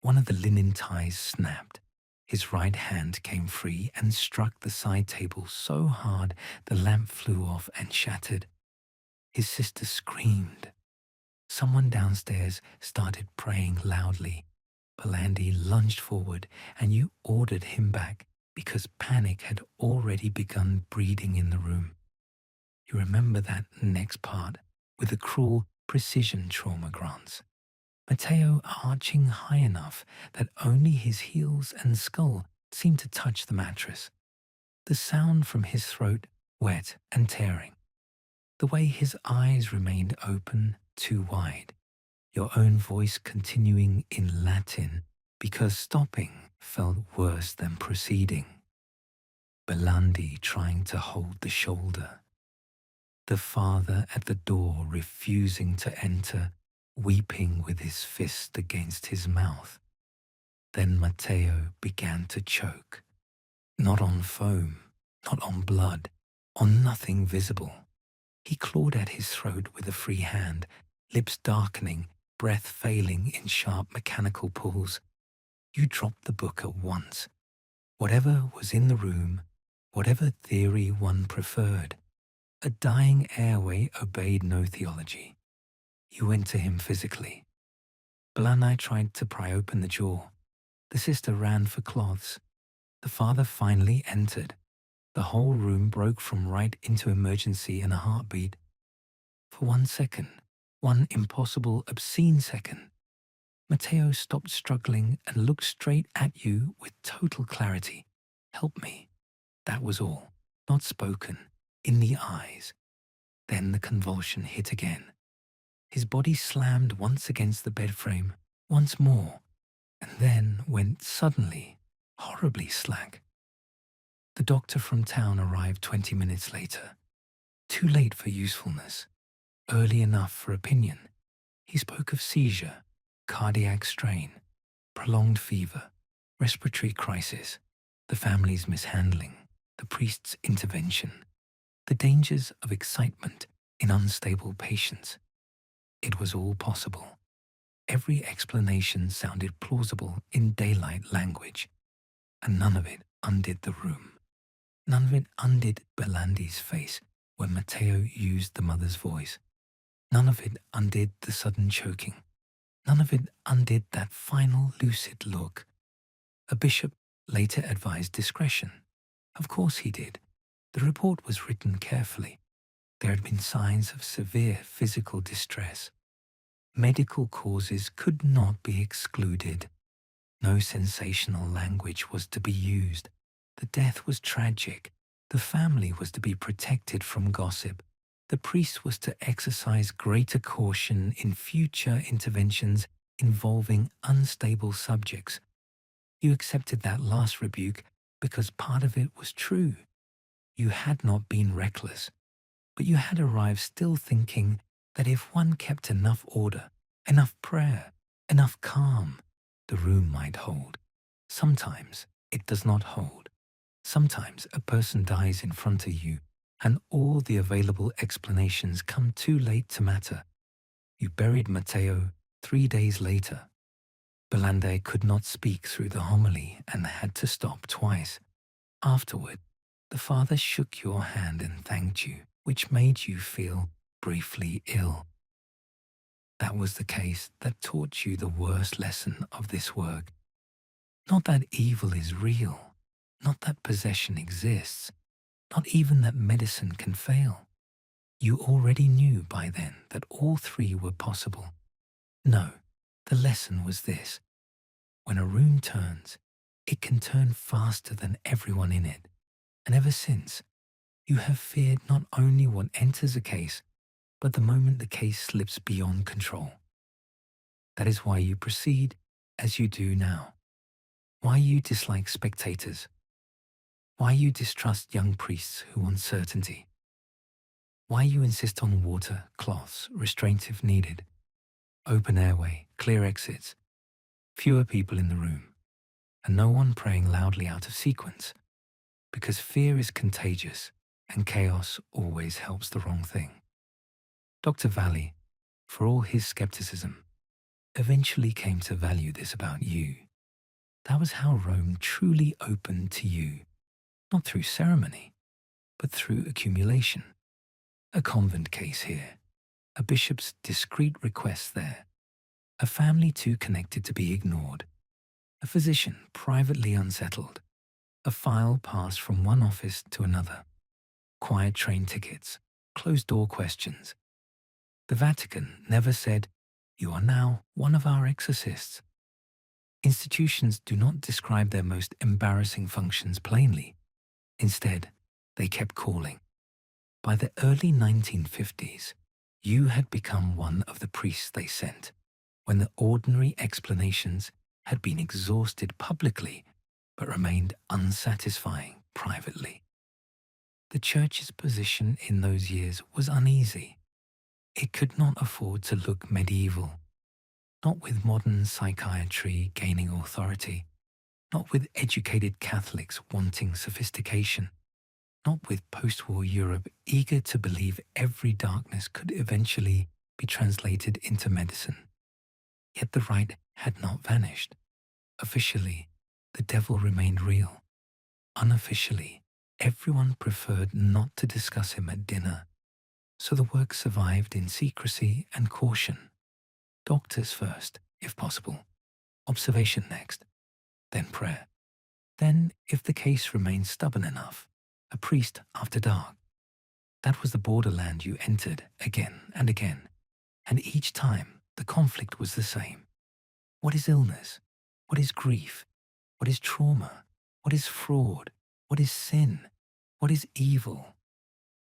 A: One of the linen ties snapped. His right hand came free and struck the side table so hard the lamp flew off and shattered. His sister screamed. Someone downstairs started praying loudly. Belandi lunged forward and you ordered him back because panic had already begun breeding in the room. You remember that next part with the cruel precision trauma grants. Matteo arching high enough that only his heels and skull seemed to touch the mattress. The sound from his throat wet and tearing. The way his eyes remained open too wide. Your own voice continuing in Latin because stopping felt worse than proceeding. Belandi trying to hold the shoulder. The father at the door refusing to enter, weeping with his fist against his mouth. Then Matteo began to choke. Not on foam, not on blood, on nothing visible. He clawed at his throat with a free hand, lips darkening, breath failing in sharp mechanical pulls. You dropped the book at once. Whatever was in the room, whatever theory one preferred, a dying airway obeyed no theology. You went to him physically. Belandi tried to pry open the jaw. The sister ran for cloths. The father finally entered. The whole room broke from right into emergency in a heartbeat. For 1 second, one impossible, obscene second, Matteo stopped struggling and looked straight at you with total clarity. Help me. That was all. Not spoken. In the eyes. Then the convulsion hit again. His body slammed once against the bed frame, once more, and then went suddenly, horribly slack. The doctor from town arrived 20 minutes later. Too late for usefulness, early enough for opinion. He spoke of seizure, cardiac strain, prolonged fever, respiratory crisis, the family's mishandling, the priest's intervention, the dangers of excitement in unstable patients. It was all possible. Every explanation sounded plausible in daylight language, and none of it undid the room. None of it undid Belandi's face when Matteo used the mother's voice. None of it undid the sudden choking. None of it undid that final lucid look. A bishop later advised discretion. Of course he did. The report was written carefully. There had been signs of severe physical distress. Medical causes could not be excluded. No sensational language was to be used. The death was tragic. The family was to be protected from gossip. The priest was to exercise greater caution in future interventions involving unstable subjects. You accepted that last rebuke because part of it was true. You had not been reckless, but you had arrived still thinking that if one kept enough order, enough prayer, enough calm, the room might hold. Sometimes it does not hold. Sometimes a person dies in front of you, and all the available explanations come too late to matter. You buried Matteo 3 days later. Belande could not speak through the homily and had to stop twice. Afterward, the father shook your hand and thanked you, which made you feel briefly ill. That was the case that taught you the worst lesson of this work. Not that evil is real, not that possession exists, not even that medicine can fail. You already knew by then that all three were possible. No, the lesson was this. When a room turns, it can turn faster than everyone in it. And ever since, you have feared not only what enters a case, but the moment the case slips beyond control. That is why you proceed as you do now. Why you dislike spectators. Why you distrust young priests who want certainty. Why you insist on water, cloths, restraint if needed, open airway, clear exits, fewer people in the room, and no one praying loudly out of sequence, because fear is contagious and chaos always helps the wrong thing. Dr. Valli, for all his skepticism, eventually came to value this about you. That was how Rome truly opened to you, not through ceremony, but through accumulation. A convent case here, a bishop's discreet request there, a family too connected to be ignored, a physician privately unsettled, a file passed from one office to another, quiet train tickets, closed-door questions. The Vatican never said, "You are now one of our exorcists." Institutions do not describe their most embarrassing functions plainly. Instead, they kept calling. By the early 1950s, you had become one of the priests they sent, when the ordinary explanations had been exhausted publicly but remained unsatisfying privately. The Church's position in those years was uneasy. It could not afford to look medieval, not with modern psychiatry gaining authority, not with educated Catholics wanting sophistication, not with post-war Europe eager to believe every darkness could eventually be translated into medicine. Yet the right had not vanished. Officially, the devil remained real. Unofficially, everyone preferred not to discuss him at dinner, so the work survived in secrecy and caution. Doctors first, if possible, observation next, then prayer. Then, if the case remained stubborn enough, a priest after dark. That was the borderland you entered again and again, and each time the conflict was the same. What is illness? What is grief? What is trauma? What is fraud? What is sin? What is evil?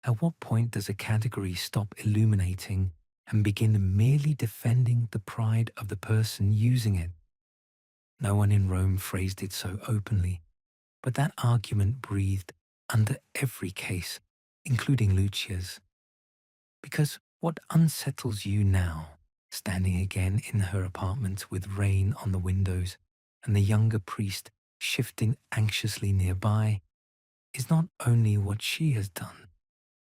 A: At what point does a category stop illuminating and begin merely defending the pride of the person using it? No one in Rome phrased it so openly, but that argument breathed under every case, including Lucia's. Because what unsettles you now, standing again in her apartment with rain on the windows and the younger priest shifting anxiously nearby, is not only what she has done,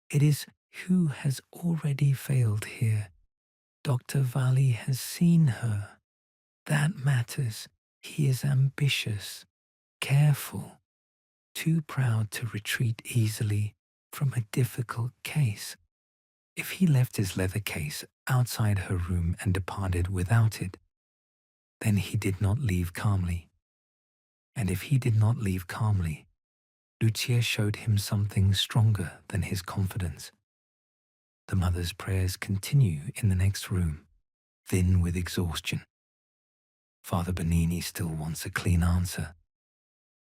A: it is who has already failed here. Dr. Valli has seen her. That matters. He is ambitious, careful, too proud to retreat easily from a difficult case. If he left his leather case outside her room and departed without it, then he did not leave calmly. And if he did not leave calmly, Lucia showed him something stronger than his confidence. The mother's prayers continue in the next room, thin with exhaustion. Father Bernini still wants a clean answer.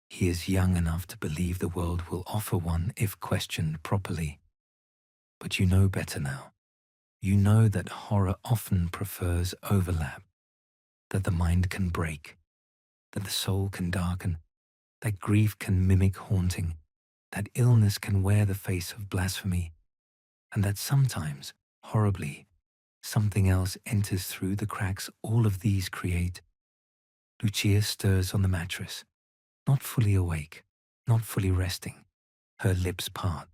A: He is young enough to believe the world will offer one if questioned properly. But you know better now. You know that horror often prefers overlap, that the mind can break, that the soul can darken, that grief can mimic haunting, that illness can wear the face of blasphemy, and that sometimes, horribly, something else enters through the cracks all of these create. Lucia stirs on the mattress, not fully awake, not fully resting. Her lips part.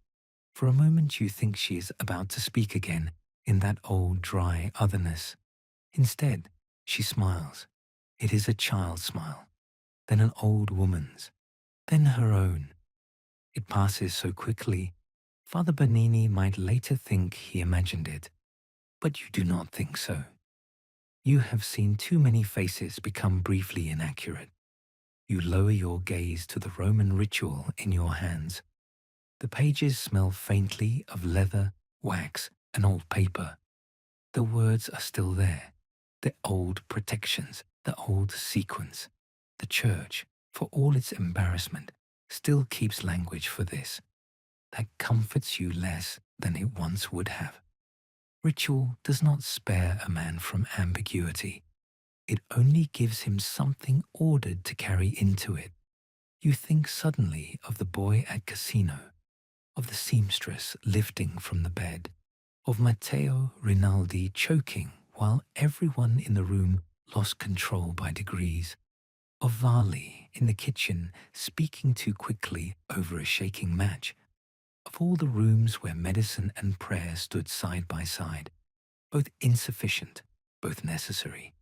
A: For a moment you think she is about to speak again in that old dry otherness. Instead, she smiles. It is a child's smile, then an old woman's, then her own. It passes so quickly, Father Bernini might later think he imagined it. But you do not think so. You have seen too many faces become briefly inaccurate. You lower your gaze to the Roman ritual in your hands. The pages smell faintly of leather, wax, and old paper. The words are still there. The old protections, the old sequence. The church, for all its embarrassment, still keeps language for this. That comforts you less than it once would have. Ritual does not spare a man from ambiguity. It only gives him something ordered to carry into it. You think suddenly of the boy at casino, of the seamstress lifting from the bed, of Matteo Rinaldi choking while everyone in the room lost control by degrees, of Varley in the kitchen speaking too quickly over a shaking match, of all the rooms where medicine and prayer stood side by side, both insufficient, both necessary,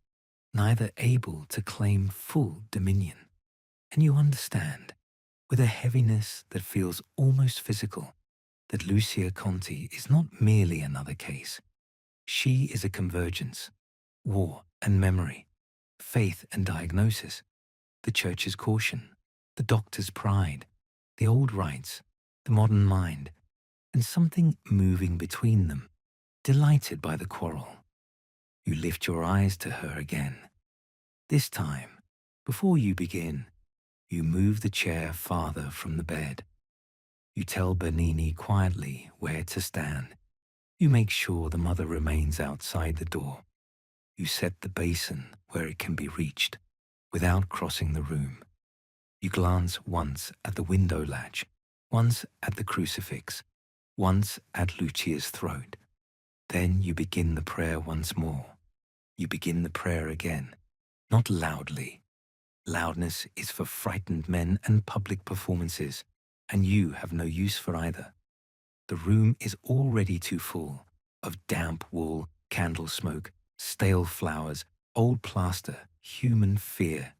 A: neither able to claim full dominion. And you understand, with a heaviness that feels almost physical, that Lucia Conti is not merely another case. She is a convergence, war and memory, faith and diagnosis, the church's caution, the doctor's pride, the old rites, the modern mind, and something moving between them, delighted by the quarrel. You lift your eyes to her again. This time, before you begin, you move the chair farther from the bed. You tell Bernini quietly where to stand. You make sure the mother remains outside the door. You set the basin where it can be reached, without crossing the room. You glance once at the window latch, once at the crucifix, once at Lucia's throat. Then you begin the prayer once more. You begin the prayer again, not loudly. Loudness is for frightened men and public performances, and you have no use for either. The room is already too full of damp wool, candle smoke, stale flowers, old plaster, human fear.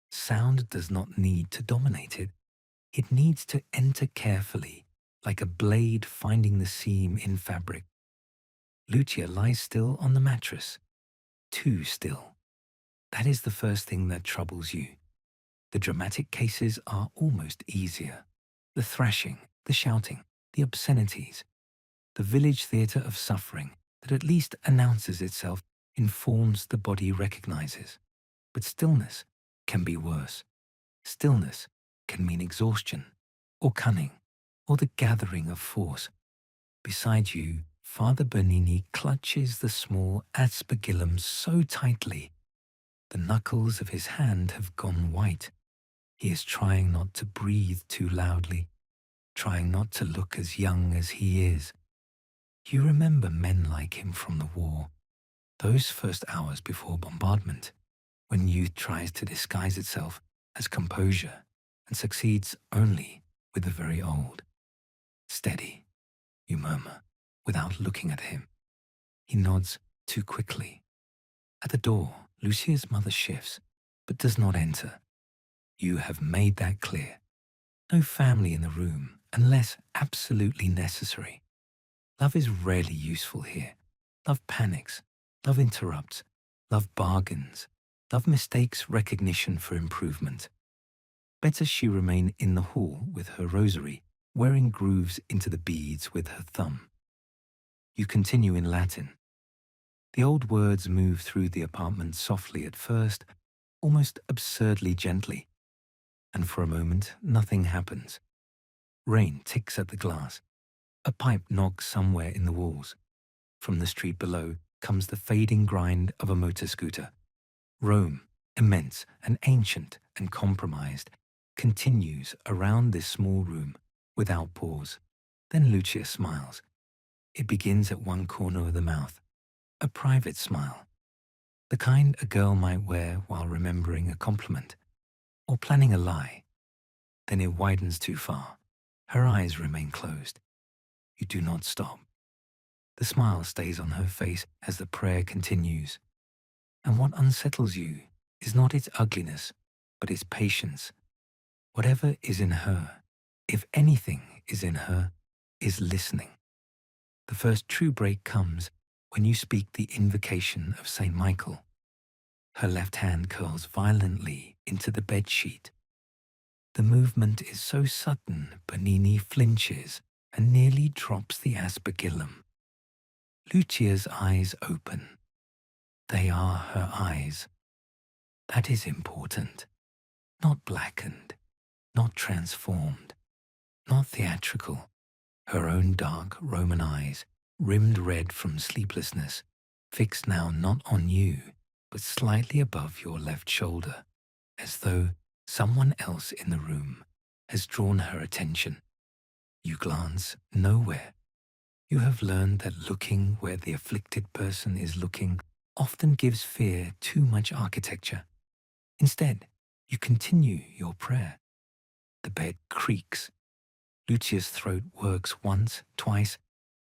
A: Sound does not need to dominate it. It needs to enter carefully, like a blade finding the seam in fabric. Lucia lies still on the mattress, too still. That is the first thing that troubles you. The dramatic cases are almost easier. The thrashing, the shouting, the obscenities. The village theatre of suffering that at least announces itself in forms the body recognizes. But stillness can be worse. Stillness can mean exhaustion, or cunning, or the gathering of force. Beside you, Father Bernini clutches the small aspergillum so tightly, the knuckles of his hand have gone white. He is trying not to breathe too loudly, trying not to look as young as he is. You remember men like him from the war, those first hours before bombardment, when youth tries to disguise itself as composure and succeeds only with the very old. Steady, you murmur, without looking at him. He nods too quickly. At the door, Lucia's mother shifts, but does not enter. You have made that clear. No family in the room, unless absolutely necessary. Love is rarely useful here. Love panics. Love interrupts. Love bargains. Love mistakes recognition for improvement. Better she remain in the hall with her rosary, wearing grooves into the beads with her thumb. You continue in Latin. The old words move through the apartment softly at first, almost absurdly gently. And for a moment, nothing happens. Rain ticks at the glass. A pipe knocks somewhere in the walls. From the street below comes the fading grind of a motor scooter. Rome, immense and ancient and compromised, continues around this small room without pause. Then Lucia smiles. It begins at one corner of the mouth, a private smile, the kind a girl might wear while remembering a compliment or planning a lie. Then it widens too far. Her eyes remain closed. You do not stop. The smile stays on her face as the prayer continues. And what unsettles you is not its ugliness, but its patience. Whatever is in her, if anything is in her, is listening. The first true break comes when you speak the invocation of Saint Michael. Her left hand curls violently into the bed sheet. The movement is so sudden, Bernini flinches and nearly drops the aspergillum. Lucia's eyes open. They are her eyes. That is important. Not blackened, not transformed, not theatrical. Her own dark Roman eyes, rimmed red from sleeplessness, fixed now not on you, but slightly above your left shoulder, as though someone else in the room has drawn her attention. You glance nowhere. You have learned that looking where the afflicted person is looking often gives fear too much architecture. Instead, you continue your prayer. The bed creaks. Lucia's throat works once, twice,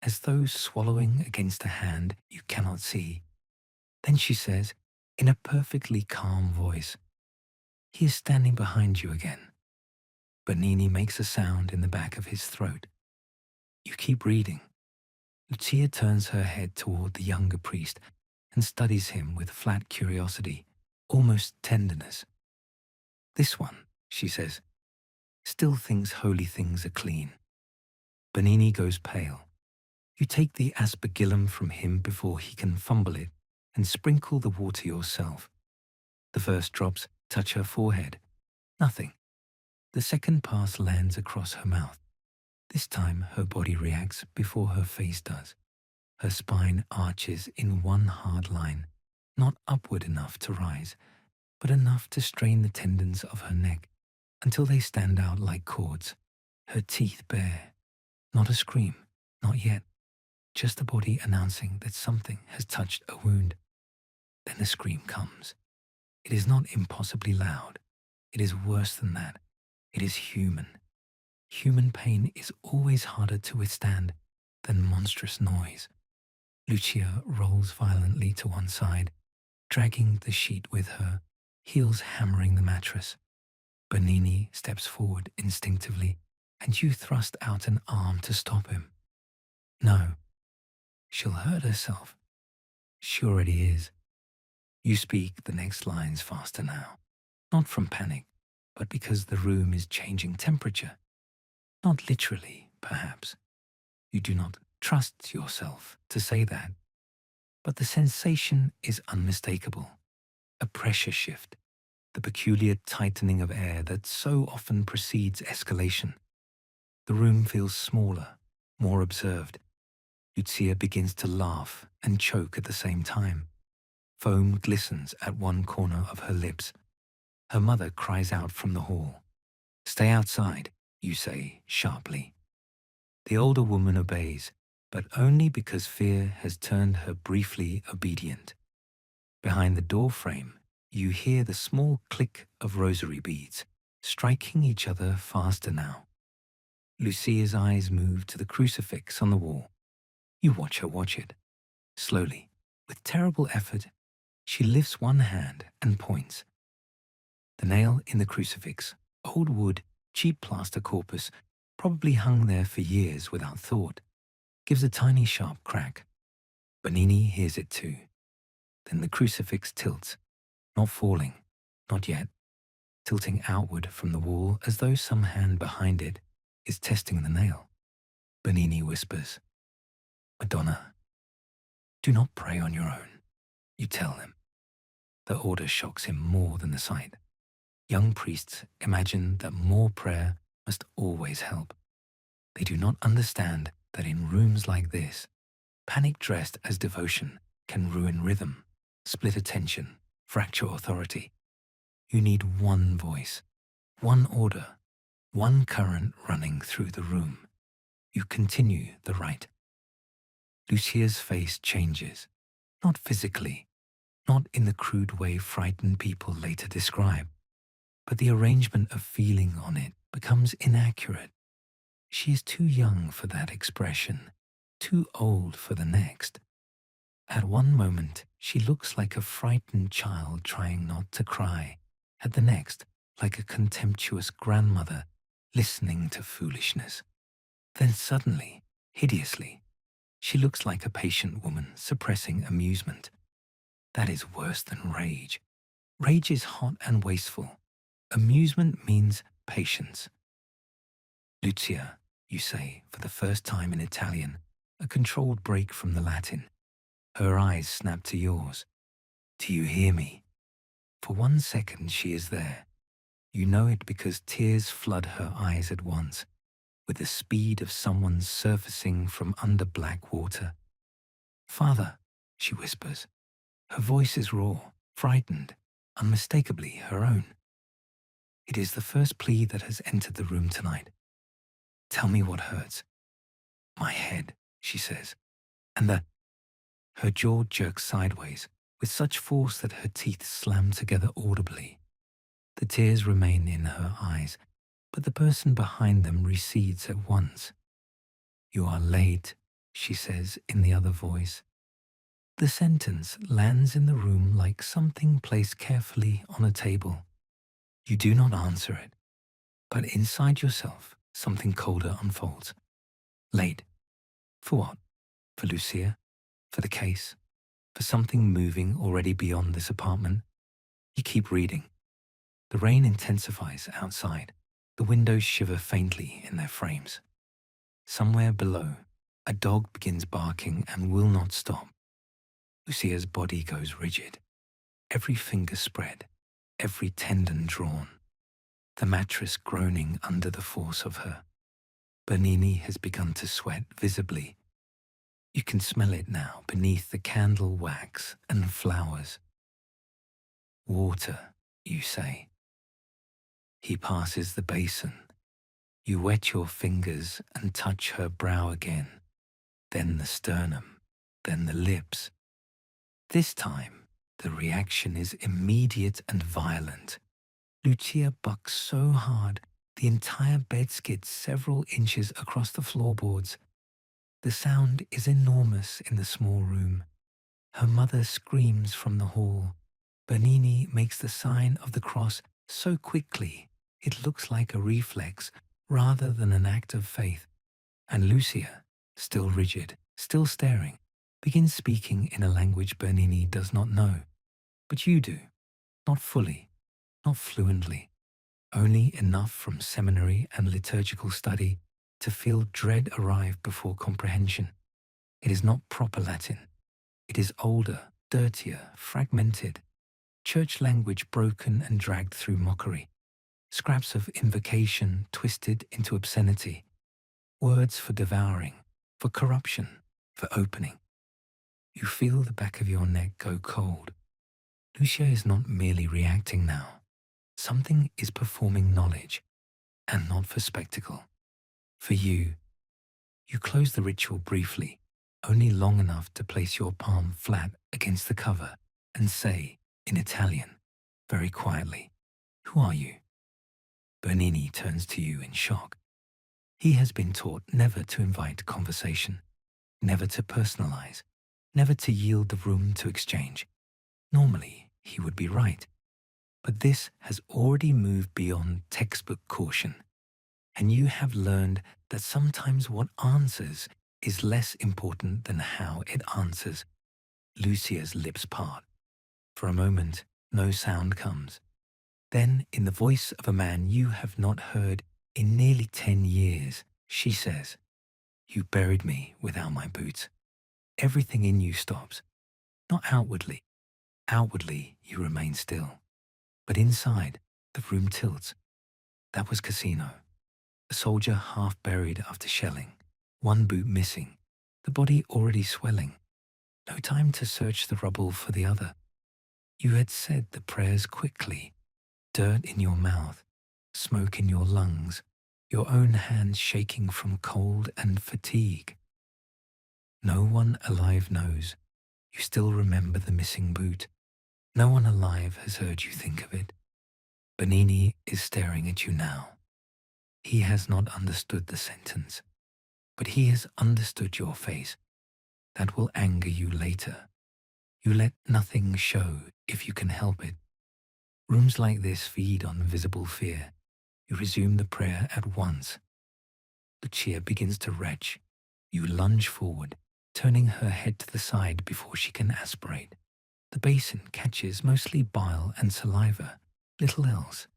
A: as though swallowing against a hand you cannot see. Then she says, in a perfectly calm voice, "He is standing behind you again." Bernini makes a sound in the back of his throat. You keep reading. Lucia turns her head toward the younger priest and studies him with flat curiosity, almost tenderness. "This one," she says, "still thinks holy things are clean." Bernini goes pale. You take the aspergillum from him before he can fumble it and sprinkle the water yourself. The first drops touch her forehead. Nothing. The second pass lands across her mouth. This time her body reacts before her face does. Her spine arches in one hard line, not upward enough to rise, but enough to strain the tendons of her neck until they stand out like cords. Her teeth bare. Not a scream, not yet. Just the body announcing that something has touched a wound. Then the scream comes. It is not impossibly loud. It is worse than that. It is human. Human pain is always harder to withstand than monstrous noise. Lucia rolls violently to one side, dragging the sheet with her, heels hammering the mattress. Bernini steps forward instinctively, and you thrust out an arm to stop him. No. She'll hurt herself. She already is. You speak the next lines faster now, not from panic, but because the room is changing temperature. Not literally, perhaps. You do not trust yourself to say that, but the sensation is unmistakable. A pressure shift, the peculiar tightening of air that so often precedes escalation. The room feels smaller, more observed. Lucia begins to laugh and choke at the same time. Foam glistens at one corner of her lips. Her mother cries out from the hall. "Stay outside," you say sharply. The older woman obeys, but only because fear has turned her briefly obedient. Behind the door frame, you hear the small click of rosary beads, striking each other faster now. Lucia's eyes move to the crucifix on the wall. You watch her watch it. Slowly, with terrible effort, she lifts one hand and points. The nail in the crucifix, old wood, cheap plaster corpus, probably hung there for years without thought, gives a tiny sharp crack. Bernini hears it too. Then the crucifix tilts, not falling, not yet, tilting outward from the wall as though some hand behind it is testing the nail. Bernini whispers, "Madonna, do not pray on your own," you tell him. The order shocks him more than the sight. Young priests imagine that more prayer must always help. They do not understand that in rooms like this, panic dressed as devotion can ruin rhythm, split attention, fracture authority. You need one voice, one order, one current running through the room. You continue the rite. Lucia's face changes, not physically, not in the crude way frightened people later describe, but the arrangement of feeling on it becomes inaccurate. She is too young for that expression, too old for the next. At one moment, she looks like a frightened child trying not to cry. At the next, like a contemptuous grandmother listening to foolishness. Then suddenly, hideously, she looks like a patient woman suppressing amusement. That is worse than rage. Rage is hot and wasteful. Amusement means patience. Lucia, you say, for the first time in Italian, a controlled break from the Latin. Her eyes snap to yours. Do you hear me? For 1 second she is there. You know it because tears flood her eyes at once, with the speed of someone surfacing from under black water. Father, she whispers. Her voice is raw, frightened, unmistakably her own. It is the first plea that has entered the room tonight. Tell me what hurts. My head, she says, and her jaw jerks sideways with such force that her teeth slam together audibly. The tears remain in her eyes, but the person behind them recedes at once. You are late, she says in the other voice. The sentence lands in the room like something placed carefully on a table. You do not answer it, but inside yourself something colder unfolds. Late. For what? For Lucia? For the case? For something moving already beyond this apartment? You keep reading. The rain intensifies outside. The windows shiver faintly in their frames. Somewhere below, a dog begins barking and will not stop. Lucia's body goes rigid, every finger spread, every tendon drawn, the mattress groaning under the force of her. Bernini has begun to sweat visibly. You can smell it now beneath the candle wax and flowers. Water, you say. He passes the basin. You wet your fingers and touch her brow again, then the sternum, then the lips. This time, the reaction is immediate and violent. Lucia bucks so hard, the entire bed skids several inches across the floorboards. The sound is enormous in the small room. Her mother screams from the hall. Bernini makes the sign of the cross so quickly it looks like a reflex rather than an act of faith. And Lucia, still rigid, still staring, begins speaking in a language Bernini does not know. But you do. Not fully, not fluently. Only enough from seminary and liturgical study to feel dread arrive before comprehension. It is not proper Latin. It is older, dirtier, fragmented. Church language broken and dragged through mockery. Scraps of invocation twisted into obscenity. Words for devouring, for corruption, for opening. You feel the back of your neck go cold. Lucia is not merely reacting now. Something is performing knowledge, and not for spectacle. For you, you close the ritual briefly, only long enough to place your palm flat against the cover and say, in Italian, very quietly, "Who are you?" Bernini turns to you in shock. He has been taught never to invite conversation, never to personalize, never to yield the room to exchange. Normally, he would be right. But this has already moved beyond textbook caution. And you have learned that sometimes what answers is less important than how it answers. Lucia's lips part. For a moment, no sound comes. Then, in the voice of a man you have not heard in nearly 10 years, she says, "You buried me without my boots." Everything in you stops. Not outwardly. Outwardly, you remain still. But inside, the room tilts. That was Casino. A soldier half buried after shelling. One boot missing, the body already swelling. No time to search the rubble for the other. You had said the prayers quickly, dirt in your mouth, smoke in your lungs, your own hands shaking from cold and fatigue. No one alive knows. You still remember the missing boot. No one alive has heard you think of it. Bernini is staring at you now. He has not understood the sentence, but he has understood your face. That will anger you later. You let nothing show if you can help it. Rooms like this feed on visible fear. You resume the prayer at once. Lucia begins to retch. You lunge forward, turning her head to the side before she can aspirate. The basin catches mostly bile and saliva, little else.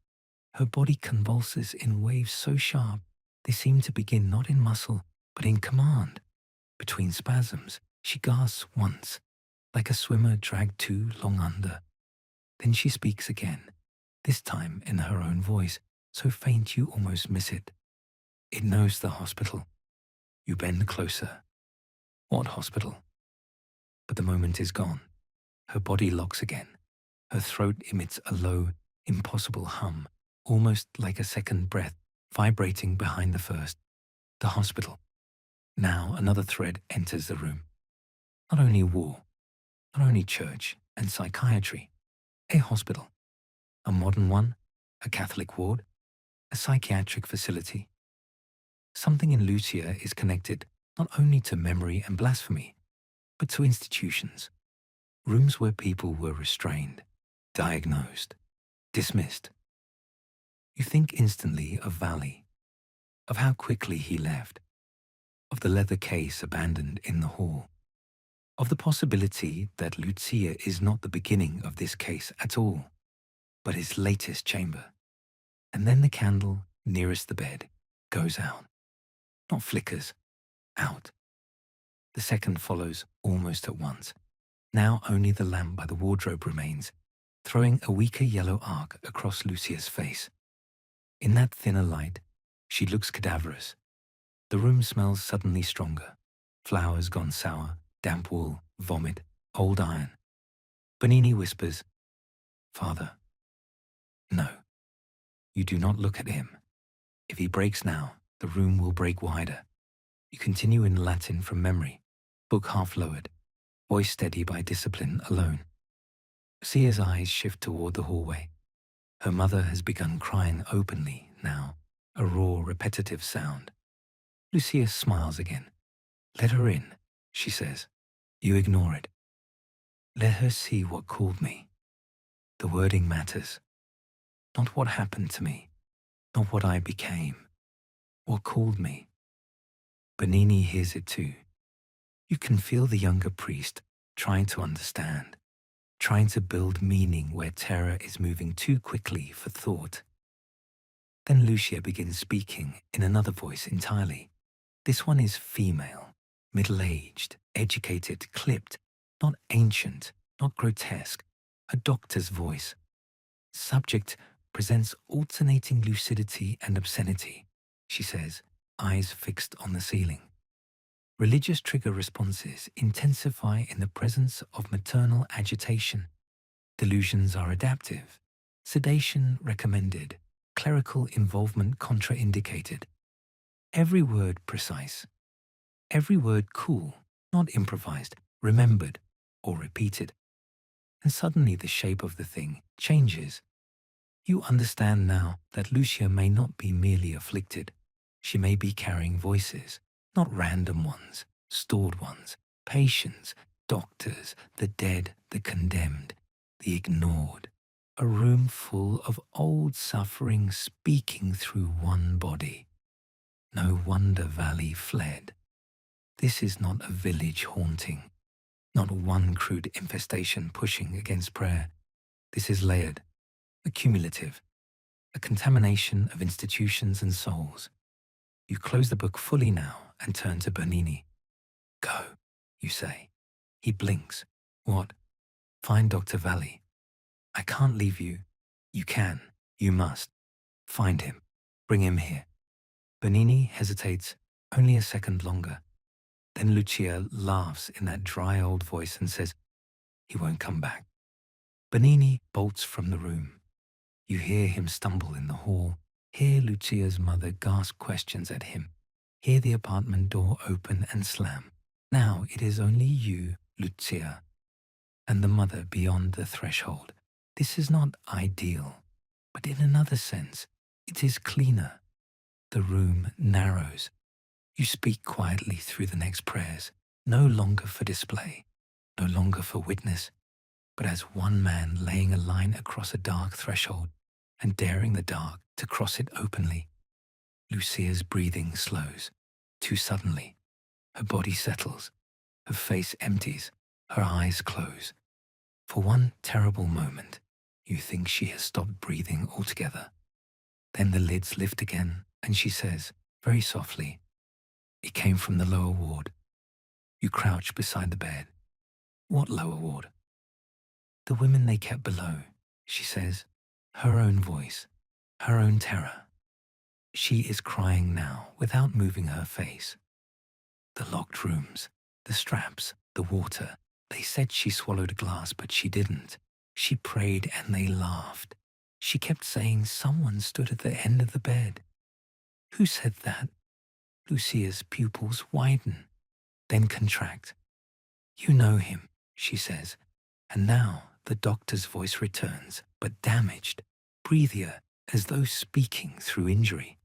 A: Her body convulses in waves so sharp they seem to begin not in muscle, but in command. Between spasms, she gasps once, like a swimmer dragged too long under. Then she speaks again, this time in her own voice, so faint you almost miss it. It knows the hospital. You bend closer. What hospital? But the moment is gone. Her body locks again. Her throat emits a low, impossible hum, almost like a second breath, vibrating behind the first. The hospital. Now another thread enters the room. Not only war, not only church and psychiatry, a hospital. A modern one, a Catholic ward, a psychiatric facility. Something in Lucia is connected not only to memory and blasphemy, but to institutions. Rooms where people were restrained, diagnosed, dismissed. You think instantly of Valley, of how quickly he left, of the leather case abandoned in the hall, of the possibility that Lucia is not the beginning of this case at all, but his latest chamber. And then the candle nearest the bed goes out. Not flickers, out. The second follows almost at once. Now only the lamp by the wardrobe remains, throwing a weaker yellow arc across Lucia's face. In that thinner light, she looks cadaverous. The room smells suddenly stronger. Flowers gone sour, damp wool, vomit, old iron. Bernini whispers, "Father." No. You do not look at him. If he breaks now, the room will break wider. You continue in Latin from memory, book half lowered, voice steady by discipline alone. Lucia's eyes shift toward the hallway. Her mother has begun crying openly now, a raw, repetitive sound. Lucia smiles again. "Let her in," she says. You ignore it. "Let her see what called me." The wording matters. Not what happened to me, not what I became, what called me. Bernini hears it too. You can feel the younger priest trying to understand, trying to build meaning where terror is moving too quickly for thought. Then Lucia begins speaking in another voice entirely. This one is female, middle-aged, educated, clipped, not ancient, not grotesque, a doctor's voice. Subject presents alternating lucidity and obscenity, she says, eyes fixed on the ceiling. Religious trigger responses intensify in the presence of maternal agitation. Delusions are adaptive. Sedation recommended. Clerical involvement contraindicated. Every word precise. Every word cool, not improvised, remembered, or repeated. And suddenly the shape of the thing changes. You understand now that Lucia may not be merely afflicted. She may be carrying voices, not random ones, stored ones, patients, doctors, the dead, the condemned, the ignored. A room full of old suffering speaking through one body. No wonder Valley fled. This is not a village haunting, not one crude infestation pushing against prayer. This is layered, accumulative, a contamination of institutions and souls. You close the book fully now and turn to Bernini. "Go," you say. He blinks. "What?" "Find Dr. Valley." "I can't leave you." "You can. You must. Find him. Bring him here." Bernini hesitates, only a second longer. Then Lucia laughs in that dry old voice and says, "He won't come back." Bernini bolts from the room. You hear him stumble in the hall, hear Lucia's mother gasp questions at him, hear the apartment door open and slam. Now it is only you, Lucia, and the mother beyond the threshold. This is not ideal, but in another sense, it is cleaner. The room narrows. You speak quietly through the next prayers, no longer for display, no longer for witness, but as one man laying a line across a dark threshold and daring the dark to cross it openly. Lucia's breathing slows, too suddenly. Her body settles, her face empties, her eyes close. For one terrible moment, you think she has stopped breathing altogether. Then the lids lift again, and she says, very softly, "It came from the lower ward." You crouch beside the bed. "What lower ward?" "The women they kept below," she says, her own voice, her own terror. She is crying now without moving her face. The locked rooms, the straps, the water. They said she swallowed a glass, but she didn't. She prayed and they laughed. She kept saying someone stood at the end of the bed. Who said that? Lucia's pupils widen, then contract. "You know him," she says, and now the doctor's voice returns, but damaged, breathier, as though speaking through injury.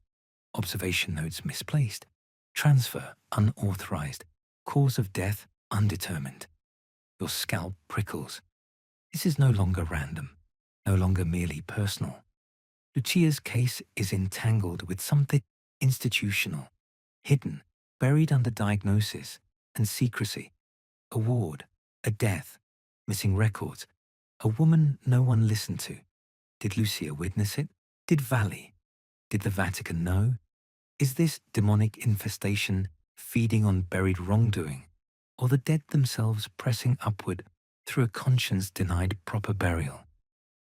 A: Observation notes misplaced. Transfer unauthorized. Cause of death undetermined. Your scalp prickles. This is no longer random, no longer merely personal. Lucia's case is entangled with something institutional, hidden, buried under diagnosis and secrecy. A ward, a death, missing records, a woman no one listened to. Did Lucia witness it? Did Valley? Did the Vatican know? Is this demonic infestation feeding on buried wrongdoing, or the dead themselves pressing upward through a conscience denied proper burial?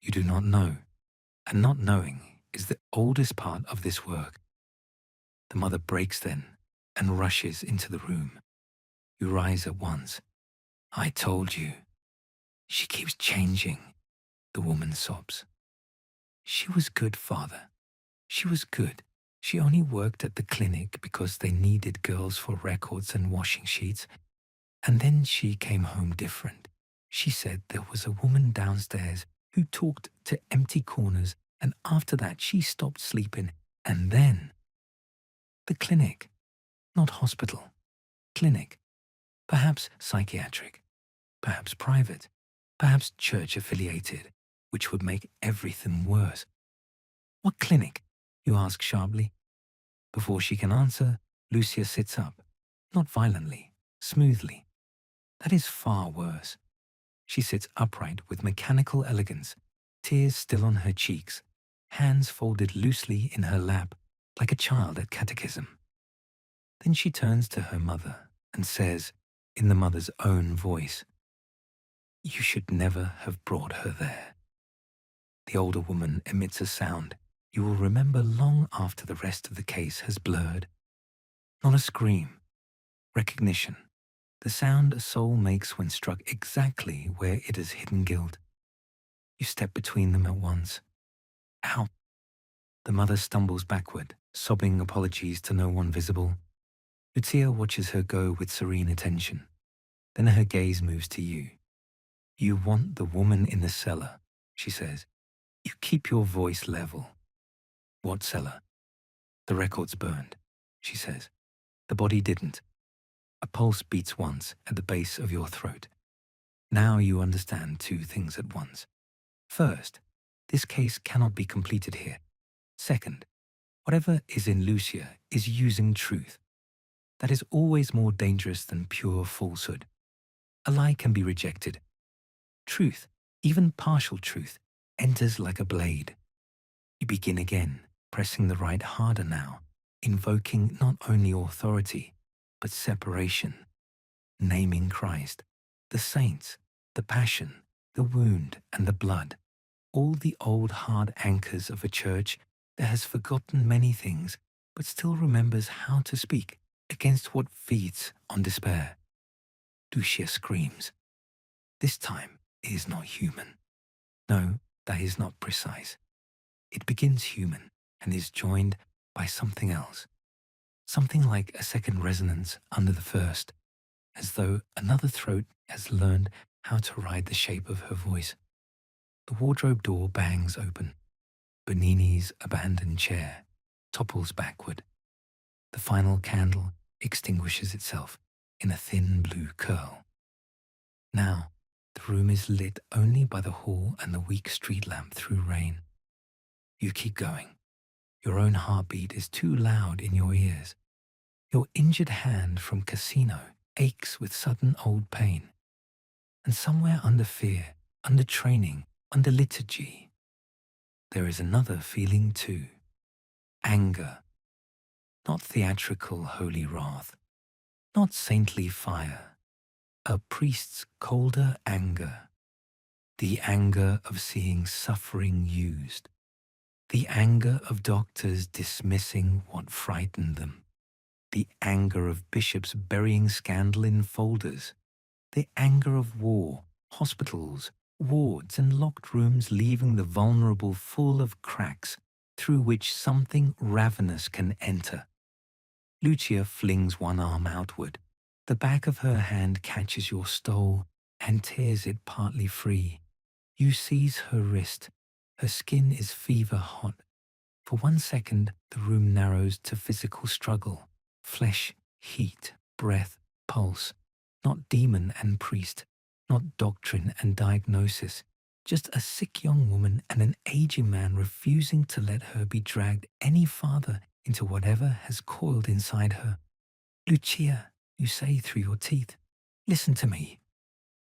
A: You do not know, and not knowing is the oldest part of this work. The mother breaks then and rushes into the room. You rise at once. "I told you." "She keeps changing," the woman sobs. "She was good, Father. She was good. She only worked at the clinic because they needed girls for records and washing sheets. And then she came home different. She said there was a woman downstairs who talked to empty corners, and after that she stopped sleeping. And then the clinic, not hospital, clinic, perhaps psychiatric, perhaps private, perhaps church-affiliated, which would make everything worse. What clinic? You ask sharply. Before she can answer, Lucia sits up, not violently, smoothly. That is far worse. She sits upright with mechanical elegance, tears still on her cheeks, hands folded loosely in her lap, like a child at catechism. Then she turns to her mother and says, in the mother's own voice, "You should never have brought her there." The older woman emits a sound you will remember long after the rest of the case has blurred. Not a scream. Recognition. The sound a soul makes when struck exactly where it has hidden guilt. You step between them at once. Ow! The mother stumbles backward, sobbing apologies to no one visible. Lucia watches her go with serene attention. Then her gaze moves to you. "You want the woman in the cellar," she says. "You keep your voice level." "What cellar?" "The records burned," she says. "The body didn't. A pulse beats once at the base of your throat." Now you understand two things at once. First, this case cannot be completed here. Second, whatever is in Lucia is using truth. That is always more dangerous than pure falsehood. A lie can be rejected. Truth, even partial truth, enters like a blade. You begin again, pressing the right harder now, invoking not only authority, but separation, naming Christ, the saints, the passion, the wound, and the blood, all the old hard anchors of a church that has forgotten many things, but still remembers how to speak, against what feeds on despair. Lucia screams. This time it is not human. No, that is not precise. It begins human and is joined by something else. Something like a second resonance under the first, as though another throat has learned how to ride the shape of her voice. The wardrobe door bangs open. Bernini's abandoned chair topples backward. The final candle extinguishes itself in a thin blue curl. Now, the room is lit only by the hall and the weak street lamp through rain. You keep going. Your own heartbeat is too loud in your ears. Your injured hand from casino aches with sudden old pain. And somewhere under fear, under training, under liturgy, there is another feeling too. Anger. Not theatrical holy wrath. Not saintly fire. A priest's colder anger. The anger of seeing suffering used. The anger of doctors dismissing what frightened them. The anger of bishops burying scandal in folders. The anger of war, hospitals, wards and locked rooms leaving the vulnerable full of cracks through which something ravenous can enter. Lucia flings one arm outward. The back of her hand catches your stole and tears it partly free. You seize her wrist. Her skin is fever hot. For 1 second, the room narrows to physical struggle. Flesh, heat, breath, pulse. Not demon and priest. Not doctrine and diagnosis. Just a sick young woman and an aging man refusing to let her be dragged any farther into whatever has coiled inside her. Lucia, you say through your teeth, listen to me.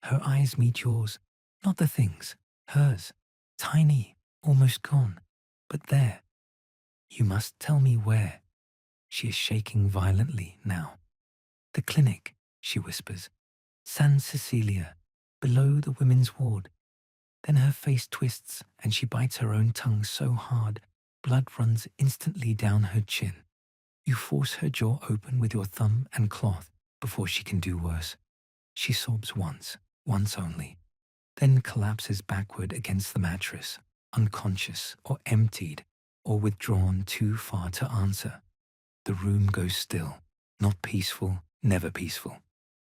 A: Her eyes meet yours, not the things, hers, tiny, almost gone, but there. You must tell me where. She is shaking violently now. The clinic, she whispers. San Cecilia, below the women's ward. Then her face twists and she bites her own tongue so hard, blood runs instantly down her chin. You force her jaw open with your thumb and cloth before she can do worse. She sobs once only, then collapses backward against the mattress, unconscious or emptied or withdrawn too far to answer. The room goes still, not peaceful, never peaceful,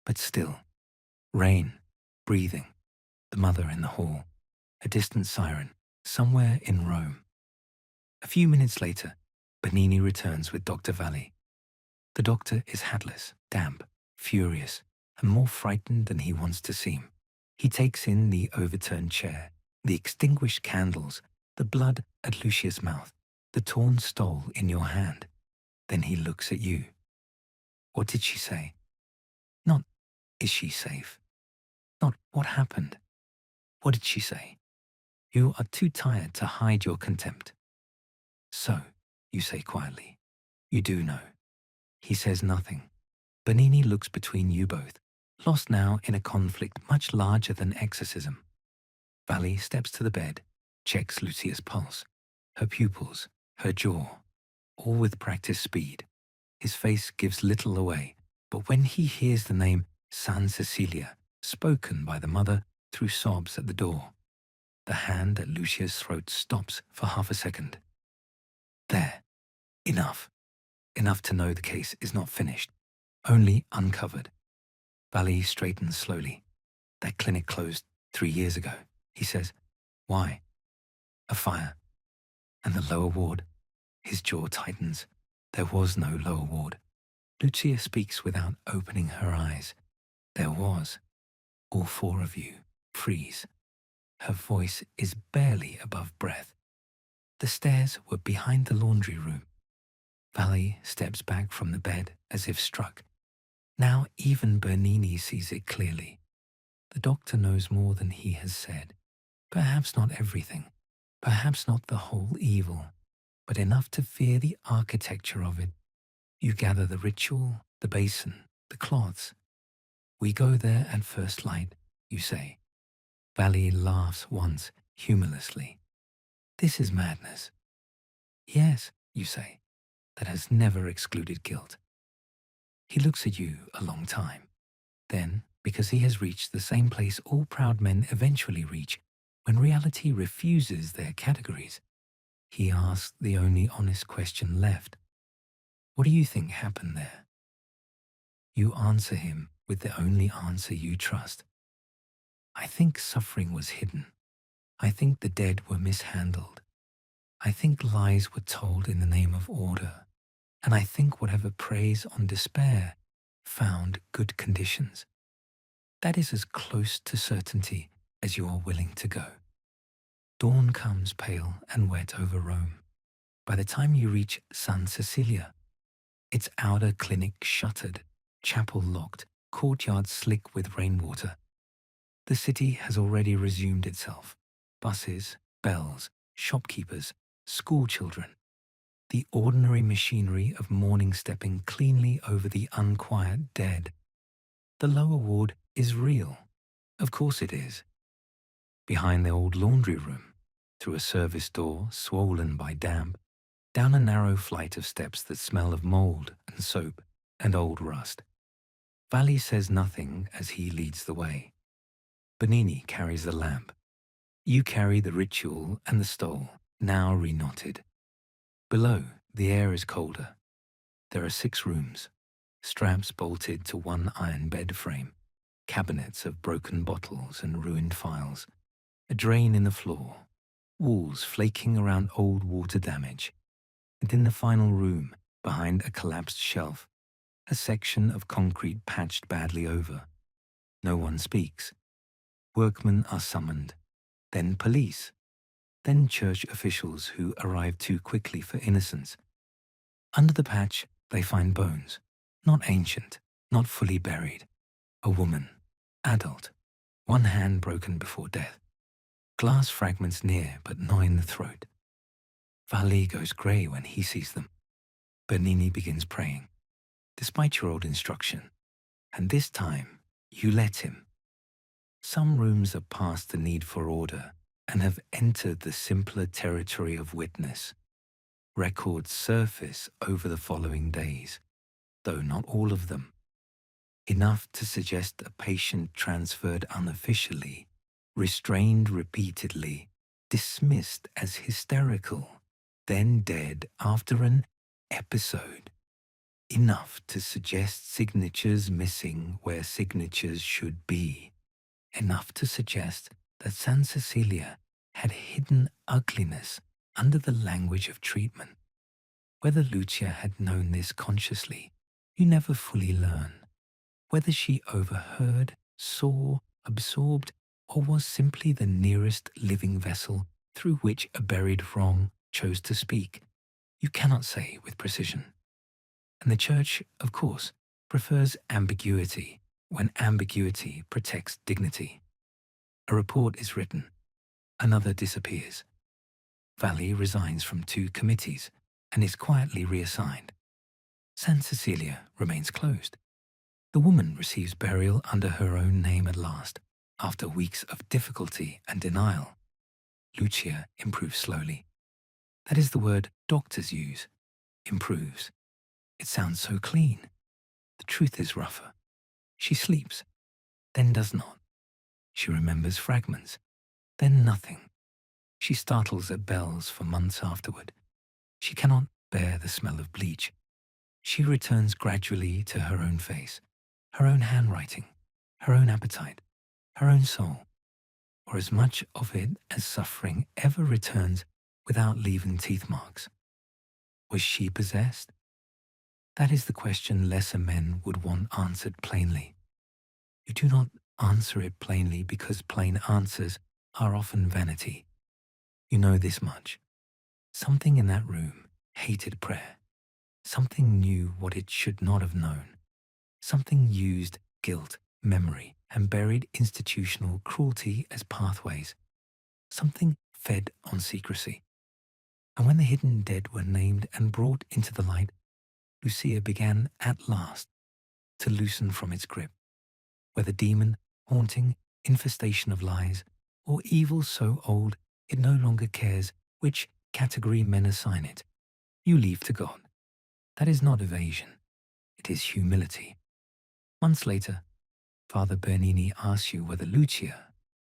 A: but still. Rain, breathing, the mother in the hall, a distant siren, somewhere in Rome. A few minutes later, Bernini returns with Dr. Valli. The doctor is hatless, damp, furious, and more frightened than he wants to seem. He takes in the overturned chair, the extinguished candles, the blood at Lucia's mouth, the torn stole in your hand. Then he looks at you. What did she say? Not, is she safe? Not, what happened? What did she say? You are too tired to hide your contempt. So, you say quietly, you do know. He says nothing. Bernini looks between you both, lost now in a conflict much larger than exorcism. Valli steps to the bed, checks Lucia's pulse, her pupils, her jaw, all with practiced speed. His face gives little away, but when he hears the name San Cecilia spoken by the mother through sobs at the door, the hand at Lucia's throat stops for half a second. There. Enough. Enough to know the case is not finished, only uncovered. Valli straightens slowly. That clinic closed 3 years ago, he says. Why? A fire. And the lower ward? His jaw tightens. There was no lower ward. Lucia speaks without opening her eyes. There was. All 4 of you freeze. Her voice is barely above breath. The stairs were behind the laundry room. Valli steps back from the bed as if struck. Now even Bernini sees it clearly. The doctor knows more than he has said. Perhaps not everything. Perhaps not the whole evil, but enough to fear the architecture of it. You gather the ritual, the basin, the cloths. We go there at first light, you say. Valli laughs once, humorlessly. This is madness. Yes, you say, that has never excluded guilt. He looks at you a long time. Then, because he has reached the same place all proud men eventually reach, when reality refuses their categories, he asks the only honest question left. What do you think happened there? You answer him with the only answer you trust. I think suffering was hidden. I think the dead were mishandled. I think lies were told in the name of order. And I think whatever preys on despair found good conditions. That is as close to certainty as you are willing to go. Dawn comes pale and wet over Rome. By the time you reach San Cecilia, its outer clinic shuttered, chapel locked, courtyard slick with rainwater. The city has already resumed itself. Buses, bells, shopkeepers, school children. The ordinary machinery of mourning stepping cleanly over the unquiet dead. The lower ward is real. Of course it is. Behind the old laundry room, through a service door swollen by damp, down a narrow flight of steps that smell of mold and soap and old rust. Valli says nothing as he leads the way. Bernini carries the lamp. You carry the ritual and the stole, now reknotted. Below, the air is colder. There are 6 rooms, straps bolted to one iron bed frame, cabinets of broken bottles and ruined files, a drain in the floor, walls flaking around old water damage, and in the final room, behind a collapsed shelf, a section of concrete patched badly over. No one speaks. Workmen are summoned, then police, then church officials who arrive too quickly for innocence. Under the patch, they find bones, not ancient, not fully buried. A woman, adult, one hand broken before death. Glass fragments near, but not in the throat. Valli goes grey when he sees them. Bernini begins praying, despite your old instruction, and this time you let him. Some rooms are past the need for order and have entered the simpler territory of witness. Records surface over the following days, though not all of them. Enough to suggest a patient transferred unofficially, restrained repeatedly, dismissed as hysterical, then dead after an episode. Enough to suggest signatures missing where signatures should be. Enough to suggest that San Cecilia had hidden ugliness under the language of treatment. Whether Lucia had known this consciously, you never fully learn. Whether she overheard, saw, absorbed, or was simply the nearest living vessel through which a buried wrong chose to speak, you cannot say with precision. And the Church, of course, prefers ambiguity when ambiguity protects dignity. A report is written, another disappears. Valli resigns from 2 committees and is quietly reassigned. San Cecilia remains closed. The woman receives burial under her own name at last, after weeks of difficulty and denial. Lucia improves slowly. That is the word doctors use, improves. It sounds so clean. The truth is rougher. She sleeps, then does not. She remembers fragments, then nothing. She startles at bells for months afterward. She cannot bear the smell of bleach. She returns gradually to her own face, her own handwriting, her own appetite, her own soul, or as much of it as suffering ever returns without leaving teeth marks. Was she possessed? That is the question lesser men would want answered plainly. You do not answer it plainly because plain answers are often vanity. You know this much. Something in that room hated prayer. Something knew what it should not have known. Something used guilt, memory, and buried institutional cruelty as pathways. Something fed on secrecy. And when the hidden dead were named and brought into the light, Lucia began at last to loosen from its grip. Whether demon, haunting, infestation of lies, or evil so old it no longer cares which category men assign it, you leave to God. That is not evasion. it is humility. Months later, Father Bernini asks you whether Lucia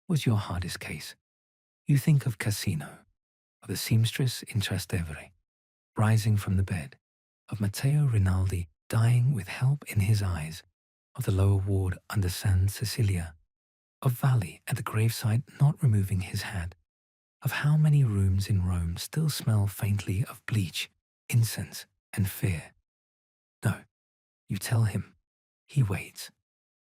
A: was your hardest case. You think of Cassino, of the seamstress in Trastevere, rising from the bed, of Matteo Rinaldi dying with help in his eyes, of the lower ward under San Cecilia, of Valli at the graveside not removing his hat, of how many rooms in Rome still smell faintly of bleach, incense, and fear. No, you tell him. He waits.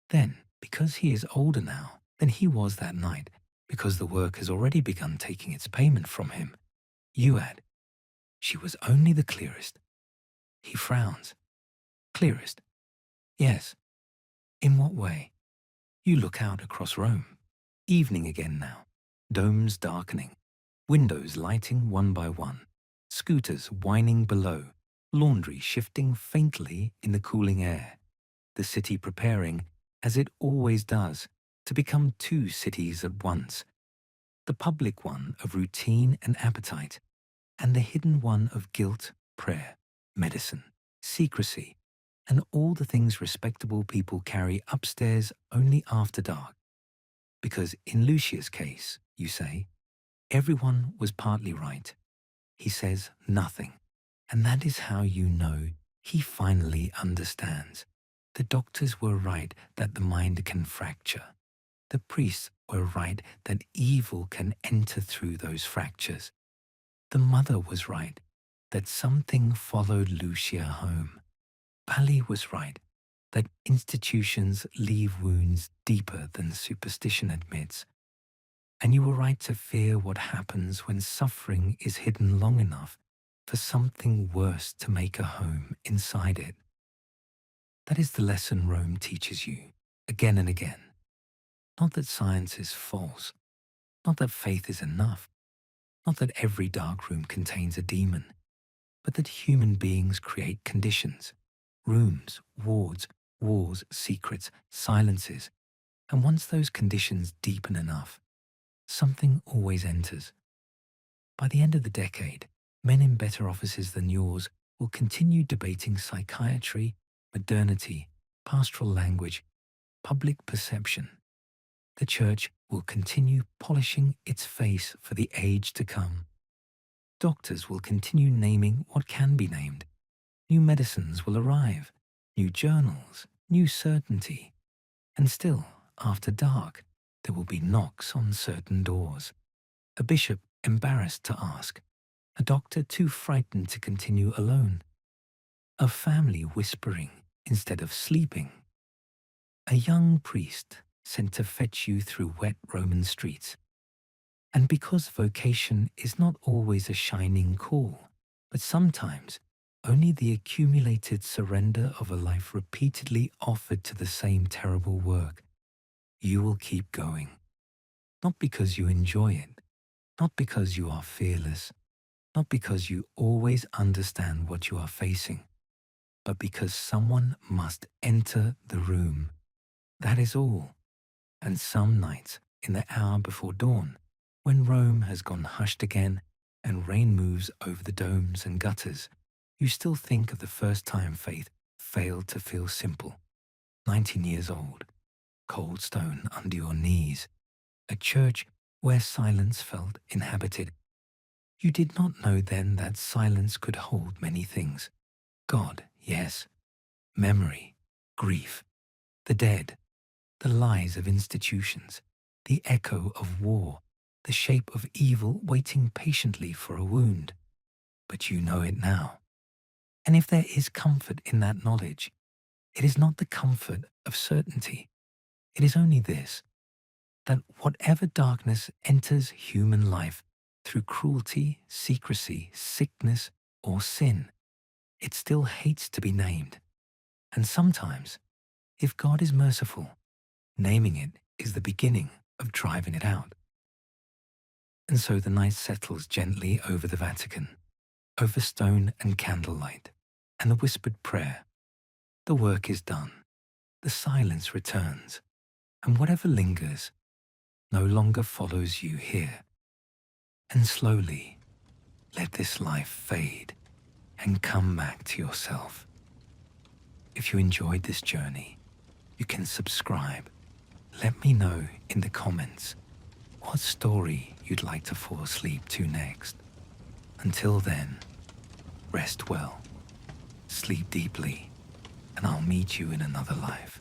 A: Then, because he is older now than he was that night, because the work has already begun taking its payment from him, you add, she was only the clearest. He frowns. Clearest? Yes. In what way? You look out across Rome. Evening again now. Domes darkening. Windows lighting one by one. Scooters whining below. Laundry shifting faintly in the cooling air. The city preparing, as it always does, to become two cities at once. The public one of routine and appetite, and the hidden one of guilt, prayer, medicine, secrecy, and all the things respectable people carry upstairs only after dark. Because in Lucia's case, you say, everyone was partly right. He says nothing, and that is how you know he finally understands. The doctors were right that the mind can fracture. The priests were right that evil can enter through those fractures. The mother was right that something followed Lucia home. Valli was right that institutions leave wounds deeper than superstition admits. And you were right to fear what happens when suffering is hidden long enough for something worse to make a home inside it. That is the lesson Rome teaches you, again and again. Not that science is false, not that faith is enough, not that every dark room contains a demon, but that human beings create conditions, rooms, wards, walls, secrets, silences, and once those conditions deepen enough, something always enters. By the end of the decade, men in better offices than yours will continue debating psychiatry, modernity, pastoral language, public perception. The Church will continue polishing its face for the age to come. Doctors will continue naming what can be named. New medicines will arrive, new journals, new certainty. And still, after dark, there will be knocks on certain doors. A bishop embarrassed to ask, a doctor too frightened to continue alone, a family whispering instead of sleeping, a young priest sent to fetch you through wet Roman streets. And because vocation is not always a shining call, but sometimes only the accumulated surrender of a life repeatedly offered to the same terrible work, you will keep going. Not because you enjoy it, not because you are fearless, not because you always understand what you are facing, but because someone must enter the room. That is all. And some nights, in the hour before dawn, when Rome has gone hushed again and rain moves over the domes and gutters, you still think of the first time faith failed to feel simple. 19 years old, cold stone under your knees, a church where silence felt inhabited. You did not know then that silence could hold many things. God, yes. Memory, grief, the dead, the lies of institutions, the echo of war, the shape of evil waiting patiently for a wound. But you know it now. And if there is comfort in that knowledge, it is not the comfort of certainty. It is only this, that whatever darkness enters human life through cruelty, secrecy, sickness, or sin, it still hates to be named. And sometimes, if God is merciful, naming it is the beginning of driving it out. And so the night settles gently over the Vatican, over stone and candlelight, and the whispered prayer. The work is done. The silence returns, and whatever lingers no longer follows you here. And slowly, let this life fade and come back to yourself. If you enjoyed this journey, you can subscribe. Let me know in the comments what story you'd like to fall asleep to next. Until then, rest well, sleep deeply, and I'll meet you in another life.